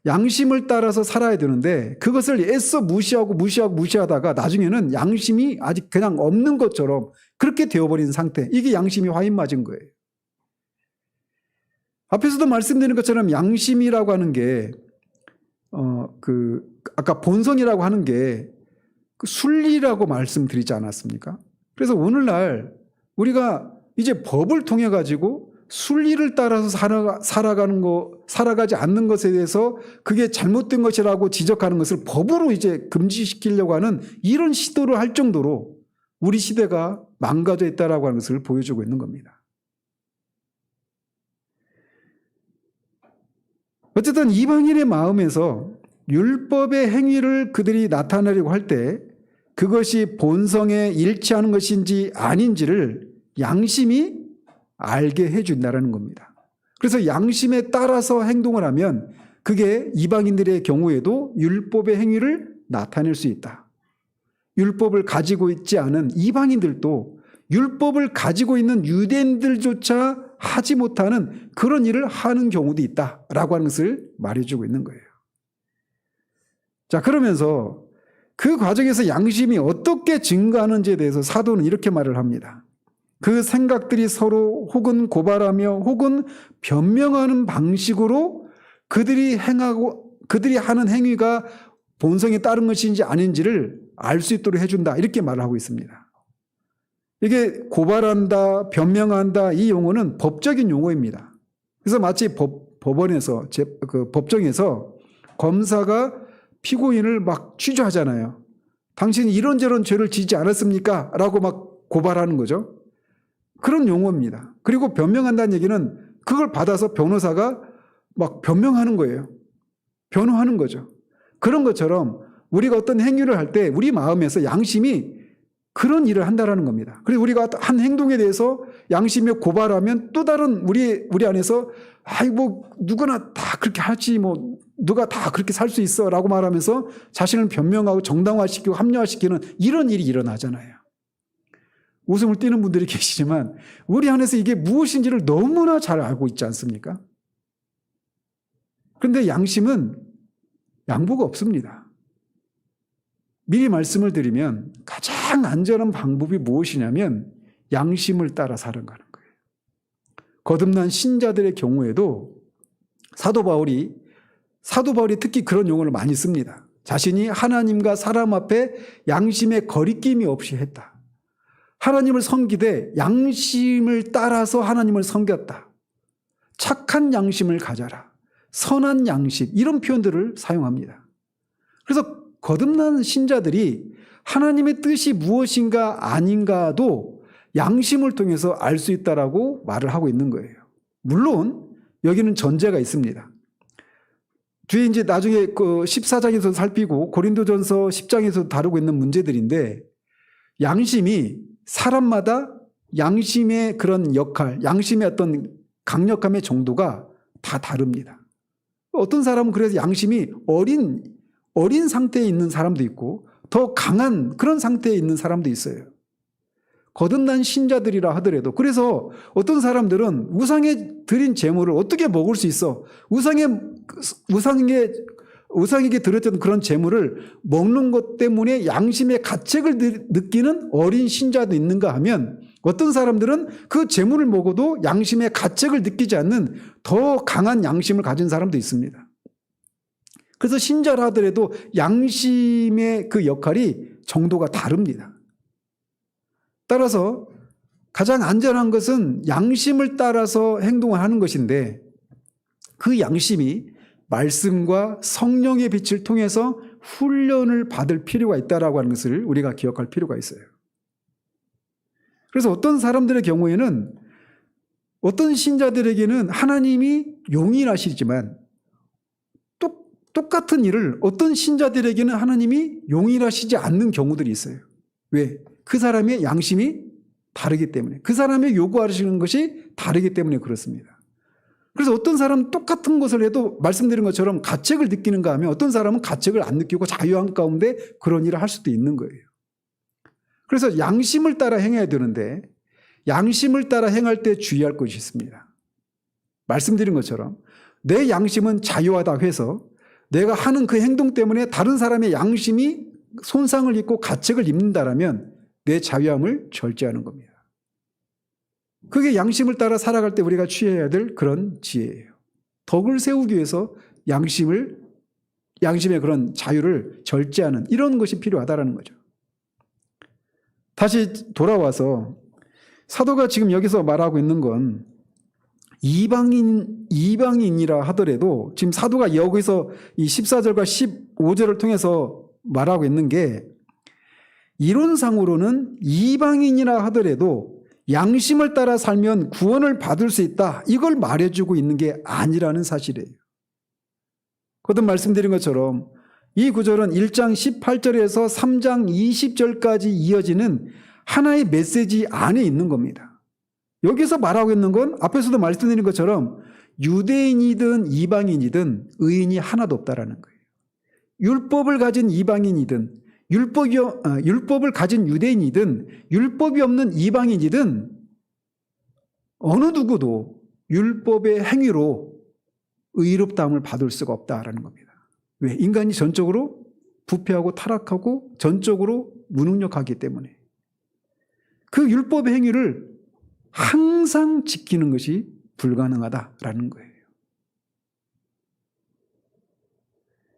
양심을 따라서 살아야 되는데 그것을 애써 무시하다가 나중에는 양심이 아직 그냥 없는 것처럼 그렇게 되어버린 상태. 이게 양심이 화인 맞은 거예요. 앞에서도 말씀드린 것처럼 양심이라고 하는 게 아까 본성이라고 하는 게 그 순리라고 말씀드리지 않았습니까? 그래서 오늘날 우리가 이제 법을 통해 가지고 순리를 따라서 살아가지 않는 것에 대해서 그게 잘못된 것이라고 지적하는 것을 법으로 이제 금지시키려고 하는 이런 시도를 할 정도로 우리 시대가 망가져 있다라고 하는 것을 보여주고 있는 겁니다. 어쨌든 이방인의 마음에서 율법의 행위를 그들이 나타내려고 할 때 그것이 본성에 일치하는 것인지 아닌지를 양심이 알게 해준다는 겁니다. 그래서 양심에 따라서 행동을 하면 그게 이방인들의 경우에도 율법의 행위를 나타낼 수 있다. 율법을 가지고 있지 않은 이방인들도 율법을 가지고 있는 유대인들조차 하지 못하는 그런 일을 하는 경우도 있다라고 하는 것을 말해주고 있는 거예요. 자, 그러면서 그 과정에서 양심이 어떻게 증가하는지에 대해서 사도는 이렇게 말을 합니다. 그 생각들이 서로 혹은 고발하며 혹은 변명하는 방식으로 그들이 하는 행위가 본성에 따른 것인지 아닌지를 알 수 있도록 해준다. 이렇게 말을 하고 있습니다. 이게 고발한다, 변명한다 이 용어는 법적인 용어입니다. 그래서 마치 법원에서 법정에서 검사가 피고인을 막 취조하잖아요. 당신이 이런저런 죄를 지지 않았습니까? 라고 막 고발하는 거죠. 그런 용어입니다. 그리고 변명한다는 얘기는 그걸 받아서 변호사가 막 변명하는 거예요. 변호하는 거죠. 그런 것처럼 우리가 어떤 행위를 할 때 우리 마음에서 양심이 그런 일을 한다라는 겁니다. 그래서 우리가 한 행동에 대해서 양심에 고발하면 또 다른 우리 안에서 누구나 다 그렇게 하지 누가 다 그렇게 살 수 있어 라고 말하면서 자신을 변명하고 정당화시키고 합리화시키는 이런 일이 일어나잖아요. 웃음을 띠는 분들이 계시지만 우리 안에서 이게 무엇인지를 너무나 잘 알고 있지 않습니까? 그런데 양심은 양보가 없습니다. 미리 말씀을 드리면 가장 안전한 방법이 무엇이냐면 양심을 따라 살아가는 거예요. 거듭난 신자들의 경우에도 사도 바울이 특히 그런 용어를 많이 씁니다. 자신이 하나님과 사람 앞에 양심의 거리낌이 없이 했다. 하나님을 섬기되 양심을 따라서 하나님을 섬겼다. 착한 양심을 가져라. 선한 양심, 이런 표현들을 사용합니다. 그래서 거듭난 신자들이 하나님의 뜻이 무엇인가 아닌가도 양심을 통해서 알 수 있다라고 말을 하고 있는 거예요. 물론 여기는 전제가 있습니다. 뒤에 이제 나중에 그 14장에서 살피고 고린도전서 10장에서 다루고 있는 문제들인데, 양심이 사람마다 양심의 그런 역할, 양심의 어떤 강력함의 정도가 다 다릅니다. 어떤 사람은 그래서 양심이 어린 상태에 있는 사람도 있고 더 강한 그런 상태에 있는 사람도 있어요. 거듭난 신자들이라 하더라도. 그래서 어떤 사람들은 우상에 드린 제물을 어떻게 먹을 수 있어? 우상에게 드렸던 그런 제물을 먹는 것 때문에 양심의 가책을 느끼는 어린 신자도 있는가 하면, 어떤 사람들은 그 제물을 먹어도 양심의 가책을 느끼지 않는 더 강한 양심을 가진 사람도 있습니다. 그래서 신자라 하더라도 양심의 그 역할이 정도가 다릅니다. 따라서 가장 안전한 것은 양심을 따라서 행동을 하는 것인데, 그 양심이 말씀과 성령의 빛을 통해서 훈련을 받을 필요가 있다라고 하는 것을 우리가 기억할 필요가 있어요. 그래서 어떤 사람들의 경우에는, 어떤 신자들에게는 하나님이 용인하시지만 똑같은 일을 어떤 신자들에게는 하나님이 용인하시지 않는 경우들이 있어요. 왜? 그 사람의 양심이 다르기 때문에, 그 사람의 요구하시는 것이 다르기 때문에 그렇습니다. 그래서 어떤 사람은 똑같은 것을 해도 말씀드린 것처럼 가책을 느끼는가 하면, 어떤 사람은 가책을 안 느끼고 자유한 가운데 그런 일을 할 수도 있는 거예요. 그래서 양심을 따라 행해야 되는데, 양심을 따라 행할 때 주의할 것이 있습니다. 말씀드린 것처럼 내 양심은 자유하다 해서 내가 하는 그 행동 때문에 다른 사람의 양심이 손상을 입고 가책을 입는다라면 내 자유함을 절제하는 겁니다. 그게 양심을 따라 살아갈 때 우리가 취해야 될 그런 지혜예요. 덕을 세우기 위해서 양심의 그런 자유를 절제하는 이런 것이 필요하다라는 거죠. 다시 돌아와서 사도가 지금 여기서 말하고 있는 건 이방인이라 하더라도, 지금 사도가 여기서 이 14절과 15절을 통해서 말하고 있는 게, 이론상으로는 이방인이라 하더라도 양심을 따라 살면 구원을 받을 수 있다, 이걸 말해주고 있는 게 아니라는 사실이에요. 거듭 말씀드린 것처럼 이 구절은 1장 18절에서 3장 20절까지 이어지는 하나의 메시지 안에 있는 겁니다. 여기서 말하고 있는 건 앞에서도 말씀드린 것처럼 유대인이든 이방인이든 의인이 하나도 없다라는 거예요. 율법을 가진 이방인이든 율법을 가진 유대인이든 율법이 없는 이방인이든 어느 누구도 율법의 행위로 의롭다함을 받을 수가 없다라는 겁니다. 왜? 인간이 전적으로 부패하고 타락하고 전적으로 무능력하기 때문에 그 율법의 행위를 항상 지키는 것이 불가능하다라는 거예요.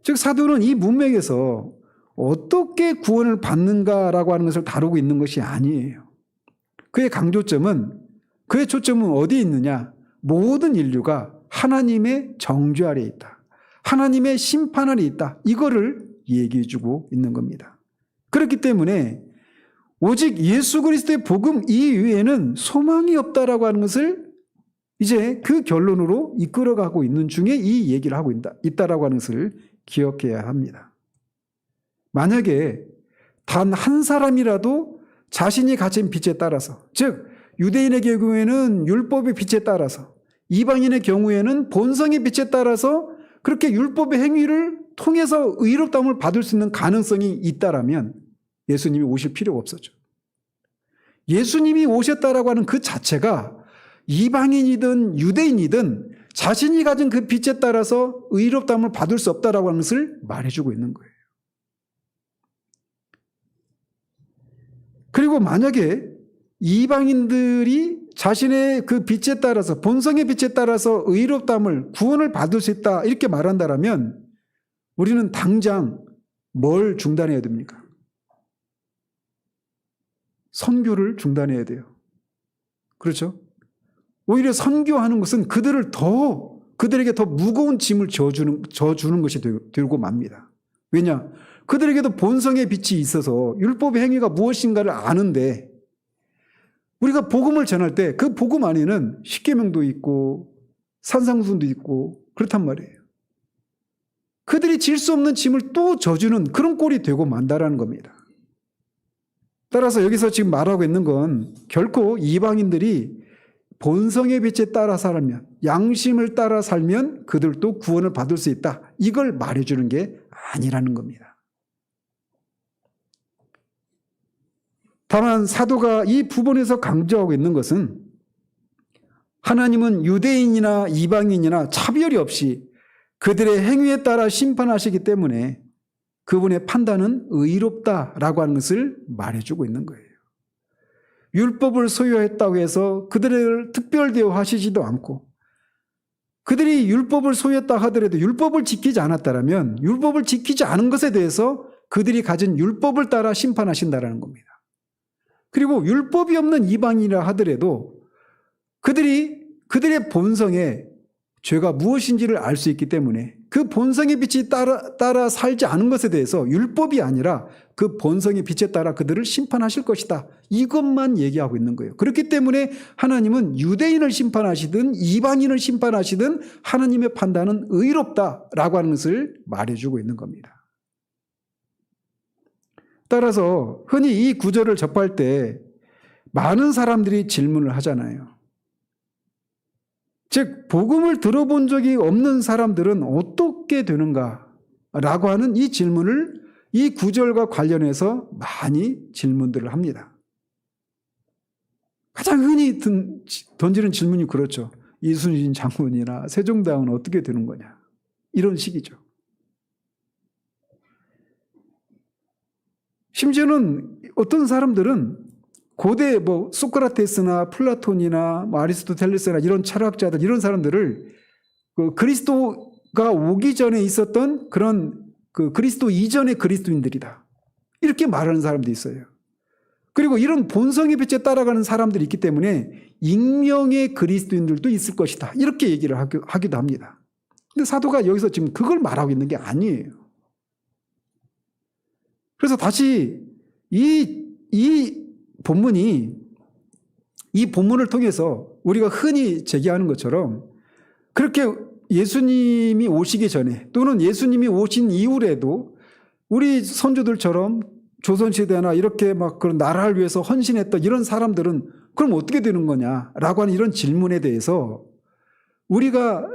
즉 사도는 이 문맥에서 어떻게 구원을 받는가라고 하는 것을 다루고 있는 것이 아니에요. 그의 초점은 어디에 있느냐? 모든 인류가 하나님의 정죄 아래에 있다. 하나님의 심판 아래에 있다. 이거를 얘기해 주고 있는 겁니다. 그렇기 때문에 오직 예수 그리스도의 복음 이외에는 소망이 없다라고 하는 것을 이제 그 결론으로 이끌어가고 있는 중에 이 얘기를 하고 있다라고 하는 것을 기억해야 합니다. 만약에 단 한 사람이라도 자신이 가진 빛에 따라서, 즉 유대인의 경우에는 율법의 빛에 따라서, 이방인의 경우에는 본성의 빛에 따라서 그렇게 율법의 행위를 통해서 의롭다함을 받을 수 있는 가능성이 있다라면 예수님이 오실 필요가 없었죠. 예수님이 오셨다라고 하는 그 자체가 이방인이든 유대인이든 자신이 가진 그 빛에 따라서 의롭다함을 받을 수 없다라고 하는 것을 말해주고 있는 거예요. 그리고 만약에 이방인들이 자신의 그 빛에 따라서, 본성의 빛에 따라서 의롭다함을, 구원을 받을 수 있다 이렇게 말한다면 우리는 당장 뭘 중단해야 됩니까? 선교를 중단해야 돼요. 그렇죠? 오히려 선교하는 것은 그들에게 더 무거운 짐을 져주는 것이 되고 맙니다. 왜냐? 그들에게도 본성의 빛이 있어서 율법의 행위가 무엇인가를 아는데, 우리가 복음을 전할 때 그 복음 안에는 십계명도 있고 산상수훈도 있고 그렇단 말이에요. 그들이 질 수 없는 짐을 또 져주는 그런 꼴이 되고 만다라는 겁니다. 따라서 여기서 지금 말하고 있는 건 결코 이방인들이 본성의 빛에 따라 살면, 양심을 따라 살면 그들도 구원을 받을 수 있다, 이걸 말해주는 게 아니라는 겁니다. 다만 사도가 이 부분에서 강조하고 있는 것은 하나님은 유대인이나 이방인이나 차별이 없이 그들의 행위에 따라 심판하시기 때문에 그분의 판단은 의롭다라고 하는 것을 말해주고 있는 거예요. 율법을 소유했다고 해서 그들을 특별 대우하시지도 않고, 그들이 율법을 소유했다 하더라도 율법을 지키지 않았다면 율법을 지키지 않은 것에 대해서 그들이 가진 율법을 따라 심판하신다라는 겁니다. 그리고 율법이 없는 이방인이라 하더라도 그들의 본성에 죄가 무엇인지를 알 수 있기 때문에 그 본성의 빛이 따라 살지 않은 것에 대해서 율법이 아니라 그 본성의 빛에 따라 그들을 심판하실 것이다, 이것만 얘기하고 있는 거예요. 그렇기 때문에 하나님은 유대인을 심판하시든 이방인을 심판하시든 하나님의 판단은 의롭다라고 하는 것을 말해주고 있는 겁니다. 따라서 흔히 이 구절을 접할 때 많은 사람들이 질문을 하잖아요. 즉 복음을 들어본 적이 없는 사람들은 어떻게 되는가라고 하는 이 질문을 이 구절과 관련해서 많이 질문들을 합니다. 가장 흔히 던지는 질문이 그렇죠. 이순신 장군이나 세종대왕은 어떻게 되는 거냐, 이런 식이죠. 심지어는 어떤 사람들은 고대 소크라테스나 플라톤이나 아리스토텔레스나 이런 철학자들, 이런 사람들을 그리스도가 오기 전에 있었던 그런 그리스도 이전의 그리스도인들이다, 이렇게 말하는 사람도 있어요. 그리고 이런 본성의 빛에 따라가는 사람들이 있기 때문에 익명의 그리스도인들도 있을 것이다, 이렇게 얘기를 하기도 합니다. 근데 사도가 여기서 지금 그걸 말하고 있는 게 아니에요. 그래서 다시 이 본문을 통해서 우리가 흔히 제기하는 것처럼 그렇게 예수님이 오시기 전에 또는 예수님이 오신 이후에도 우리 선조들처럼 조선시대나 이렇게 막 그런 나라를 위해서 헌신했던 이런 사람들은 그럼 어떻게 되는 거냐라고 하는 이런 질문에 대해서 우리가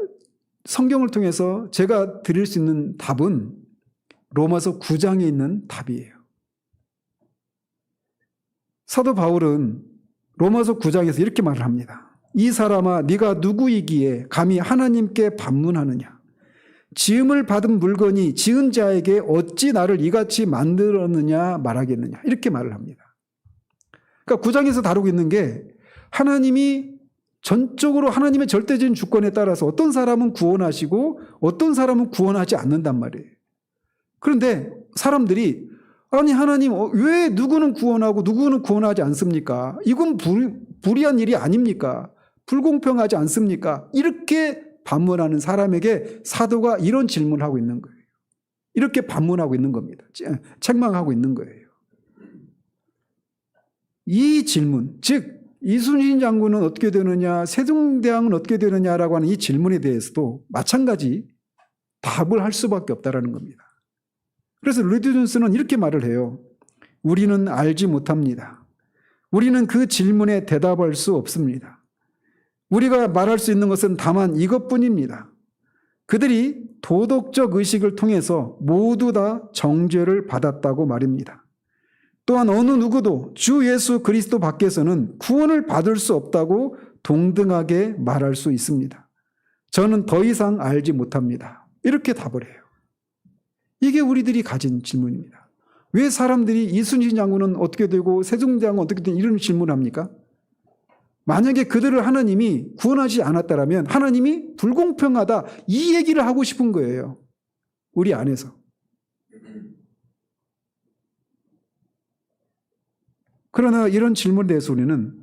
성경을 통해서 제가 드릴 수 있는 답은 로마서 9장에 있는 답이에요. 사도 바울은 로마서 9장에서 이렇게 말을 합니다. 이 사람아, 네가 누구이기에 감히 하나님께 반문하느냐? 지음을 받은 물건이 지은 자에게 어찌 나를 이같이 만들었느냐 말하겠느냐, 이렇게 말을 합니다. 그러니까 9장에서 다루고 있는 게 하나님이 전적으로 하나님의 절대적인 주권에 따라서 어떤 사람은 구원하시고 어떤 사람은 구원하지 않는단 말이에요. 그런데 사람들이 아니 하나님 왜 누구는 구원하고 누구는 구원하지 않습니까? 이건 불의한 일이 아닙니까? 불공평하지 않습니까? 이렇게 반문하는 사람에게 사도가 이런 질문을 하고 있는 거예요. 이렇게 반문하고 있는 겁니다. 책망하고 있는 거예요. 이 질문, 즉 이순신 장군은 어떻게 되느냐, 세종대왕은 어떻게 되느냐라고 하는 이 질문에 대해서도 마찬가지 답을 할 수밖에 없다라는 겁니다. 그래서 로이드 존슨은 이렇게 말을 해요. 우리는 알지 못합니다. 우리는 그 질문에 대답할 수 없습니다. 우리가 말할 수 있는 것은 다만 이것뿐입니다. 그들이 도덕적 의식을 통해서 모두 다 정죄를 받았다고 말입니다. 또한 어느 누구도 주 예수 그리스도 밖에서는 구원을 받을 수 없다고 동등하게 말할 수 있습니다. 저는 더 이상 알지 못합니다. 이렇게 답을 해요. 이게 우리들이 가진 질문입니다. 왜 사람들이 이순신 장군은 어떻게 되고 세종대왕은 어떻게 되고 이런 질문을 합니까? 만약에 그들을 하나님이 구원하지 않았다면 하나님이 불공평하다 이 얘기를 하고 싶은 거예요. 우리 안에서. 그러나 이런 질문에 대해서 우리는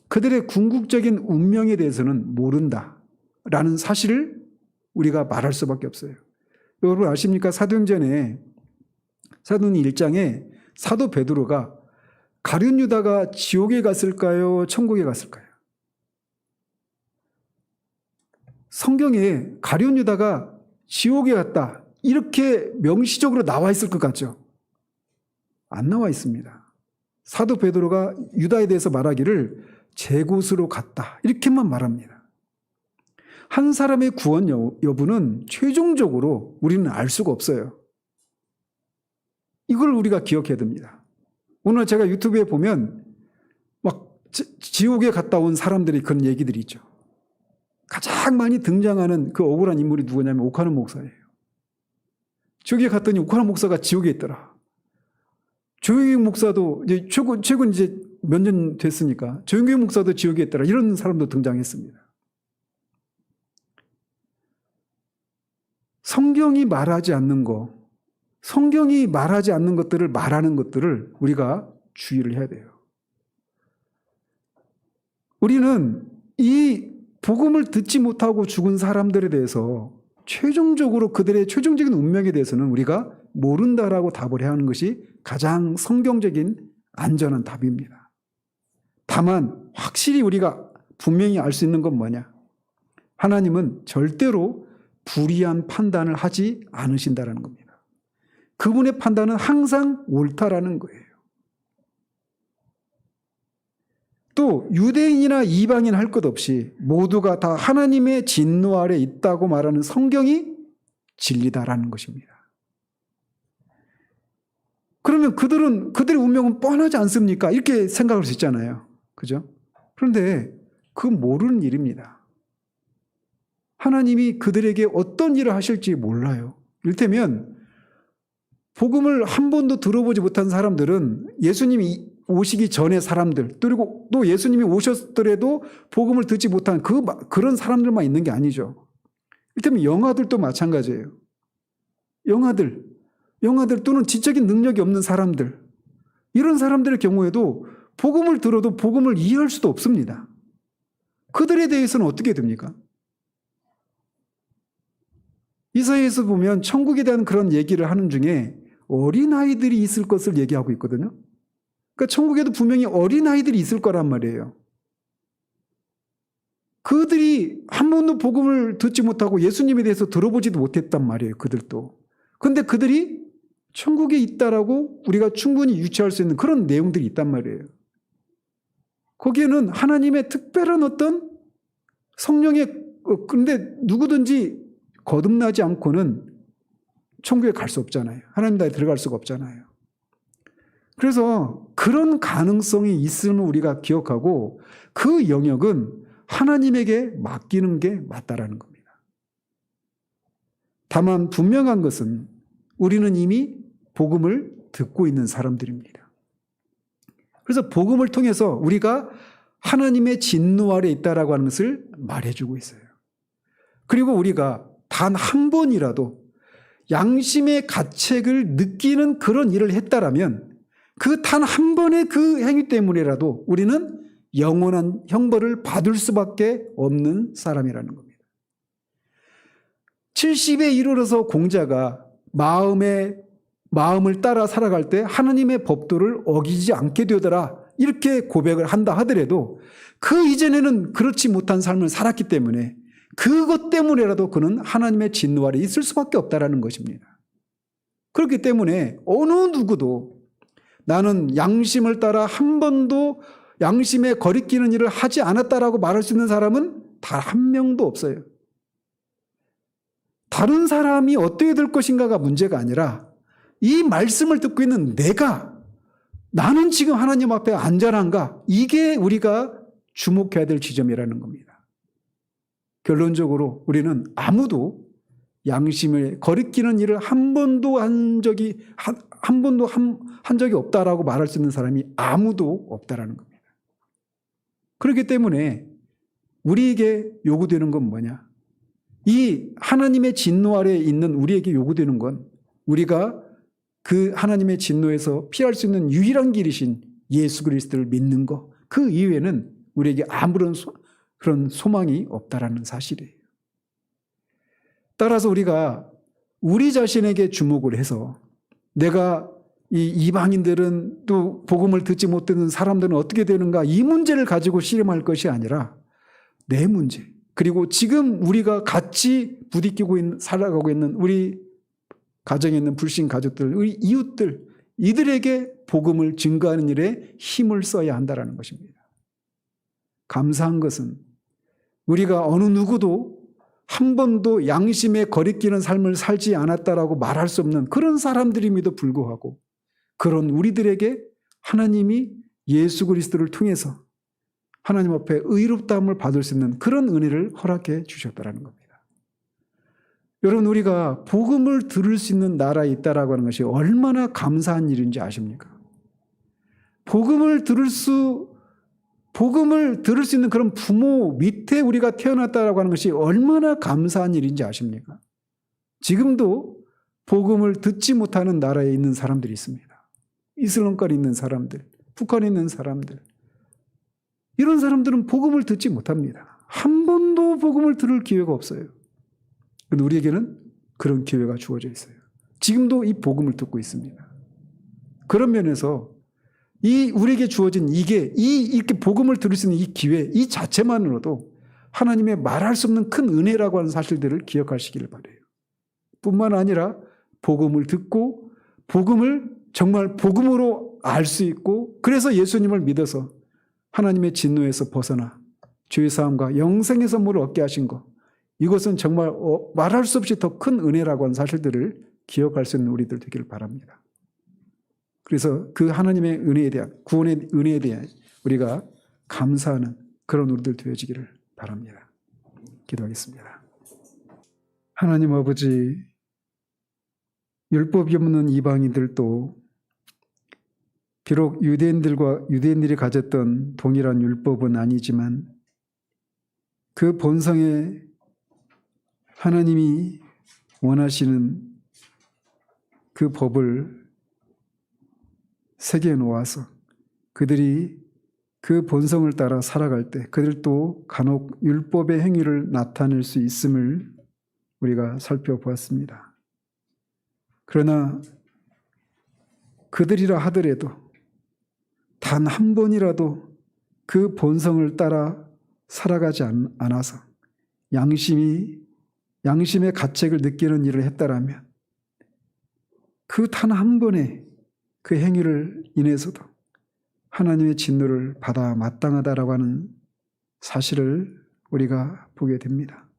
그들의 궁극적인 운명에 대해서는 모른다라는 사실을 우리가 말할 수밖에 없어요. 여러분 아십니까? 사도행전에 사도행전 1장에 사도 베드로가 가룟 유다가 지옥에 갔을까요? 천국에 갔을까요? 성경에 가룟 유다가 지옥에 갔다 이렇게 명시적으로 나와 있을 것 같죠? 안 나와 있습니다. 사도 베드로가 유다에 대해서 말하기를 제 곳으로 갔다 이렇게만 말합니다. 한 사람의 구원 여부는 최종적으로 우리는 알 수가 없어요. 이걸 우리가 기억해야 됩니다. 오늘 제가 유튜브에 보면 막 지옥에 갔다 온 사람들이 그런 얘기들이 있죠. 가장 많이 등장하는 그 억울한 인물이 누구냐면 오카노 목사예요. 저기에 갔더니 오카노 목사가 지옥에 있더라. 조영규 목사도 이제 최근 이제 몇 년 됐으니까 조영규 목사도 지옥에 있더라. 이런 사람도 등장했습니다. 성경이 말하지 않는 거, 성경이 말하지 않는 것들을 말하는 것들을 우리가 주의를 해야 돼요. 우리는 이 복음을 듣지 못하고 죽은 사람들에 대해서 최종적으로 그들의 최종적인 운명에 대해서는 우리가 모른다라고 답을 해야 하는 것이 가장 성경적인 안전한 답입니다. 다만 확실히 우리가 분명히 알 수 있는 건 뭐냐? 하나님은 절대로 불의한 판단을 하지 않으신다라는 겁니다. 그분의 판단은 항상 옳다라는 거예요. 또 유대인이나 이방인 할 것 없이 모두가 다 하나님의 진노 아래 있다고 말하는 성경이 진리다라는 것입니다. 그러면 그들의 운명은 뻔하지 않습니까? 이렇게 생각할 수 있잖아요. 그죠? 그런데 그건 모르는 일입니다. 하나님이 그들에게 어떤 일을 하실지 몰라요. 이를테면 복음을 한 번도 들어보지 못한 사람들은 예수님이 오시기 전의 사람들, 그리고 또 예수님이 오셨더라도 복음을 듣지 못한 그런 사람들만 있는 게 아니죠. 이를테면 영아들도 마찬가지예요. 영아들 또는 지적인 능력이 없는 사람들, 이런 사람들의 경우에도 복음을 들어도 복음을 이해할 수도 없습니다. 그들에 대해서는 어떻게 됩니까? 이사야에서 보면 천국에 대한 그런 얘기를 하는 중에 어린아이들이 있을 것을 얘기하고 있거든요. 그러니까 천국에도 분명히 어린아이들이 있을 거란 말이에요. 그들이 한 번도 복음을 듣지 못하고 예수님에 대해서 들어보지도 못했단 말이에요. 그들도. 그런데 그들이 천국에 있다라고 우리가 충분히 유추할 수 있는 그런 내용들이 있단 말이에요. 거기에는 하나님의 특별한 어떤 성령의 그런데 누구든지 거듭나지 않고는 천국에 갈 수 없잖아요. 하나님 나라에 들어갈 수가 없잖아요. 그래서 그런 가능성이 있음을 우리가 기억하고 그 영역은 하나님에게 맡기는 게 맞다라는 겁니다. 다만 분명한 것은 우리는 이미 복음을 듣고 있는 사람들입니다. 그래서 복음을 통해서 우리가 하나님의 진노 아래 있다라고 하는 것을 말해주고 있어요. 그리고 우리가 단 한 번이라도 양심의 가책을 느끼는 그런 일을 했다라면 그 단 한 번의 그 행위 때문이라도 우리는 영원한 형벌을 받을 수밖에 없는 사람이라는 겁니다. 70에 이르러서 공자가 마음을 따라 살아갈 때 하나님의 법도를 어기지 않게 되더라 이렇게 고백을 한다 하더라도 그 이전에는 그렇지 못한 삶을 살았기 때문에 그것 때문에라도 그는 하나님의 진노 아래 있을 수밖에 없다라는 것입니다. 그렇기 때문에 어느 누구도 나는 양심을 따라 한 번도 양심에 거리끼는 일을 하지 않았다라고 말할 수 있는 사람은 단 한 명도 없어요. 다른 사람이 어떻게 될 것인가가 문제가 아니라 이 말씀을 듣고 있는 나는 지금 하나님 앞에 안전한가? 이게 우리가 주목해야 될 지점이라는 겁니다. 결론적으로 우리는 아무도 양심을 거리끼는 일을 한 번도 한 번도 한 적이 없다라고 말할 수 있는 사람이 아무도 없다라는 겁니다. 그렇기 때문에 우리에게 요구되는 건 뭐냐? 이 하나님의 진노 아래에 있는 우리에게 요구되는 건 우리가 그 하나님의 진노에서 피할 수 있는 유일한 길이신 예수 그리스도를 믿는 것, 그 이외에는 우리에게 아무런 그런 소망이 없다라는 사실이에요. 따라서 우리가 우리 자신에게 주목을 해서 내가 이 이방인들은 또 복음을 듣지 못하는 사람들은 어떻게 되는가, 이 문제를 가지고 씨름할 것이 아니라 내 문제, 그리고 지금 우리가 같이 부딪히고 살아가고 있는 우리 가정에 있는 불신 가족들, 우리 이웃들, 이들에게 복음을 증거하는 일에 힘을 써야 한다는 것입니다. 감사한 것은 우리가 어느 누구도 한 번도 양심에 거리끼는 삶을 살지 않았다라고 말할 수 없는 그런 사람들임에도 불구하고 그런 우리들에게 하나님이 예수 그리스도를 통해서 하나님 앞에 의롭다함을 받을 수 있는 그런 은혜를 허락해 주셨다는 겁니다. 여러분, 우리가 복음을 들을 수 있는 나라에 있다라고 하는 것이 얼마나 감사한 일인지 아십니까? 복음을 들을 수 있는 그런 부모 밑에 우리가 태어났다라고 하는 것이 얼마나 감사한 일인지 아십니까? 지금도 복음을 듣지 못하는 나라에 있는 사람들이 있습니다. 이슬람권에 있는 사람들, 북한에 있는 사람들, 이런 사람들은 복음을 듣지 못합니다. 한 번도 복음을 들을 기회가 없어요. 그런데 우리에게는 그런 기회가 주어져 있어요. 지금도 이 복음을 듣고 있습니다. 그런 면에서 우리에게 주어진 이렇게 복음을 들을 수 있는 이 기회, 이 자체만으로도 하나님의 말할 수 없는 큰 은혜라고 하는 사실들을 기억하시기를 바라요. 뿐만 아니라 복음을 듣고 복음을 정말 복음으로 알 수 있고, 그래서 예수님을 믿어서 하나님의 진노에서 벗어나 죄사함과 영생의 선물을 얻게 하신 것, 이것은 정말 말할 수 없이 더 큰 은혜라고 하는 사실들을 기억할 수 있는 우리들 되기를 바랍니다. 그래서 그 하나님의 은혜에 대한, 구원의 은혜에 대한 우리가 감사하는 그런 우리들 되어지기를 바랍니다. 기도하겠습니다. 하나님 아버지, 율법이 없는 이방인들도 비록 유대인들이 가졌던 동일한 율법은 아니지만 그 본성에 하나님이 원하시는 그 법을 새겨 놓아서 그들이 그 본성을 따라 살아갈 때 그들도 간혹 율법의 행위를 나타낼 수 있음을 우리가 살펴보았습니다. 그러나 그들이라 하더라도 단 한 번이라도 그 본성을 따라 살아가지 않아서 양심의 가책을 느끼는 일을 했다라면 그 단 한 번의 그 행위를 인해서도 하나님의 진노를 받아 마땅하다라고 하는 사실을 우리가 보게 됩니다.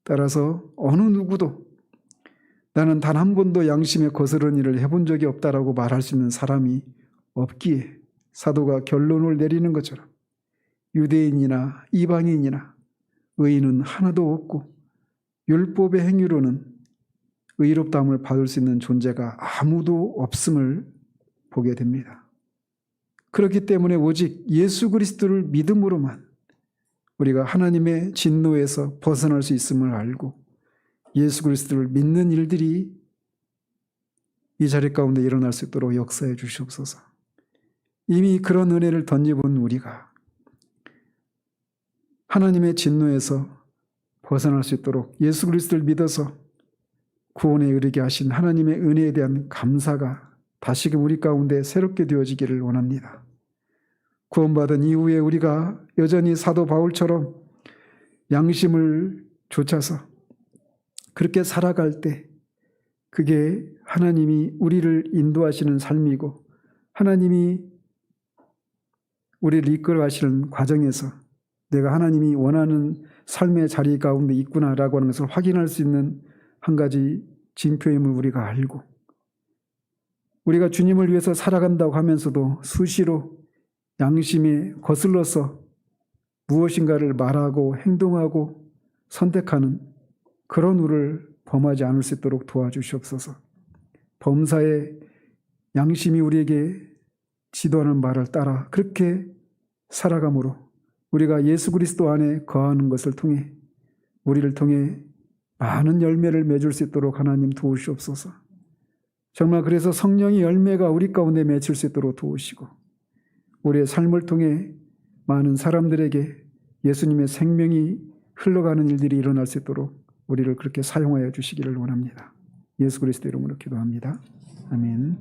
따라서 어느 누구도 나는 단 한 번도 양심에 거스르는 일을 해본 적이 없다라고 말할 수 있는 사람이 없기에 사도가 결론을 내리는 것처럼 유대인이나 이방인이나 의인은 하나도 없고 율법의 행위로는 의롭다함을 받을 수 있는 존재가 아무도 없음을 보게 됩니다. 그렇기 때문에 오직 예수 그리스도를 믿음으로만 우리가 하나님의 진노에서 벗어날 수 있음을 알고 예수 그리스도를 믿는 일들이 이 자리 가운데 일어날 수 있도록 역사해 주시옵소서. 이미 그런 은혜를 덧입은 우리가 하나님의 진노에서 벗어날 수 있도록 예수 그리스도를 믿어서 구원에 이르게 하신 하나님의 은혜에 대한 감사가 다시금 우리 가운데 새롭게 되어지기를 원합니다. 구원받은 이후에 우리가 여전히 사도 바울처럼 양심을 좇아서 그렇게 살아갈 때 그게 하나님이 우리를 인도하시는 삶이고 하나님이 우리를 이끌어 가시는 과정에서 내가 하나님이 원하는 삶의 자리 가운데 있구나라고 하는 것을 확인할 수 있는 한 가지 징표임을 우리가 알고 우리가 주님을 위해서 살아간다고 하면서도 수시로 양심에 거슬러서 무엇인가를 말하고 행동하고 선택하는 그런 우를 범하지 않을 수 있도록 도와주시옵소서. 범사에 양심이 우리에게 지도하는 말을 따라 그렇게 살아감으로 우리가 예수 그리스도 안에 거하는 것을 통해 우리를 통해 많은 열매를 맺을 수 있도록 하나님 도우시옵소서. 정말 그래서 성령의 열매가 우리 가운데 맺힐 수 있도록 도우시고 우리의 삶을 통해 많은 사람들에게 예수님의 생명이 흘러가는 일들이 일어날 수 있도록 우리를 그렇게 사용하여 주시기를 원합니다. 예수 그리스도 이름으로 기도합니다. 아멘.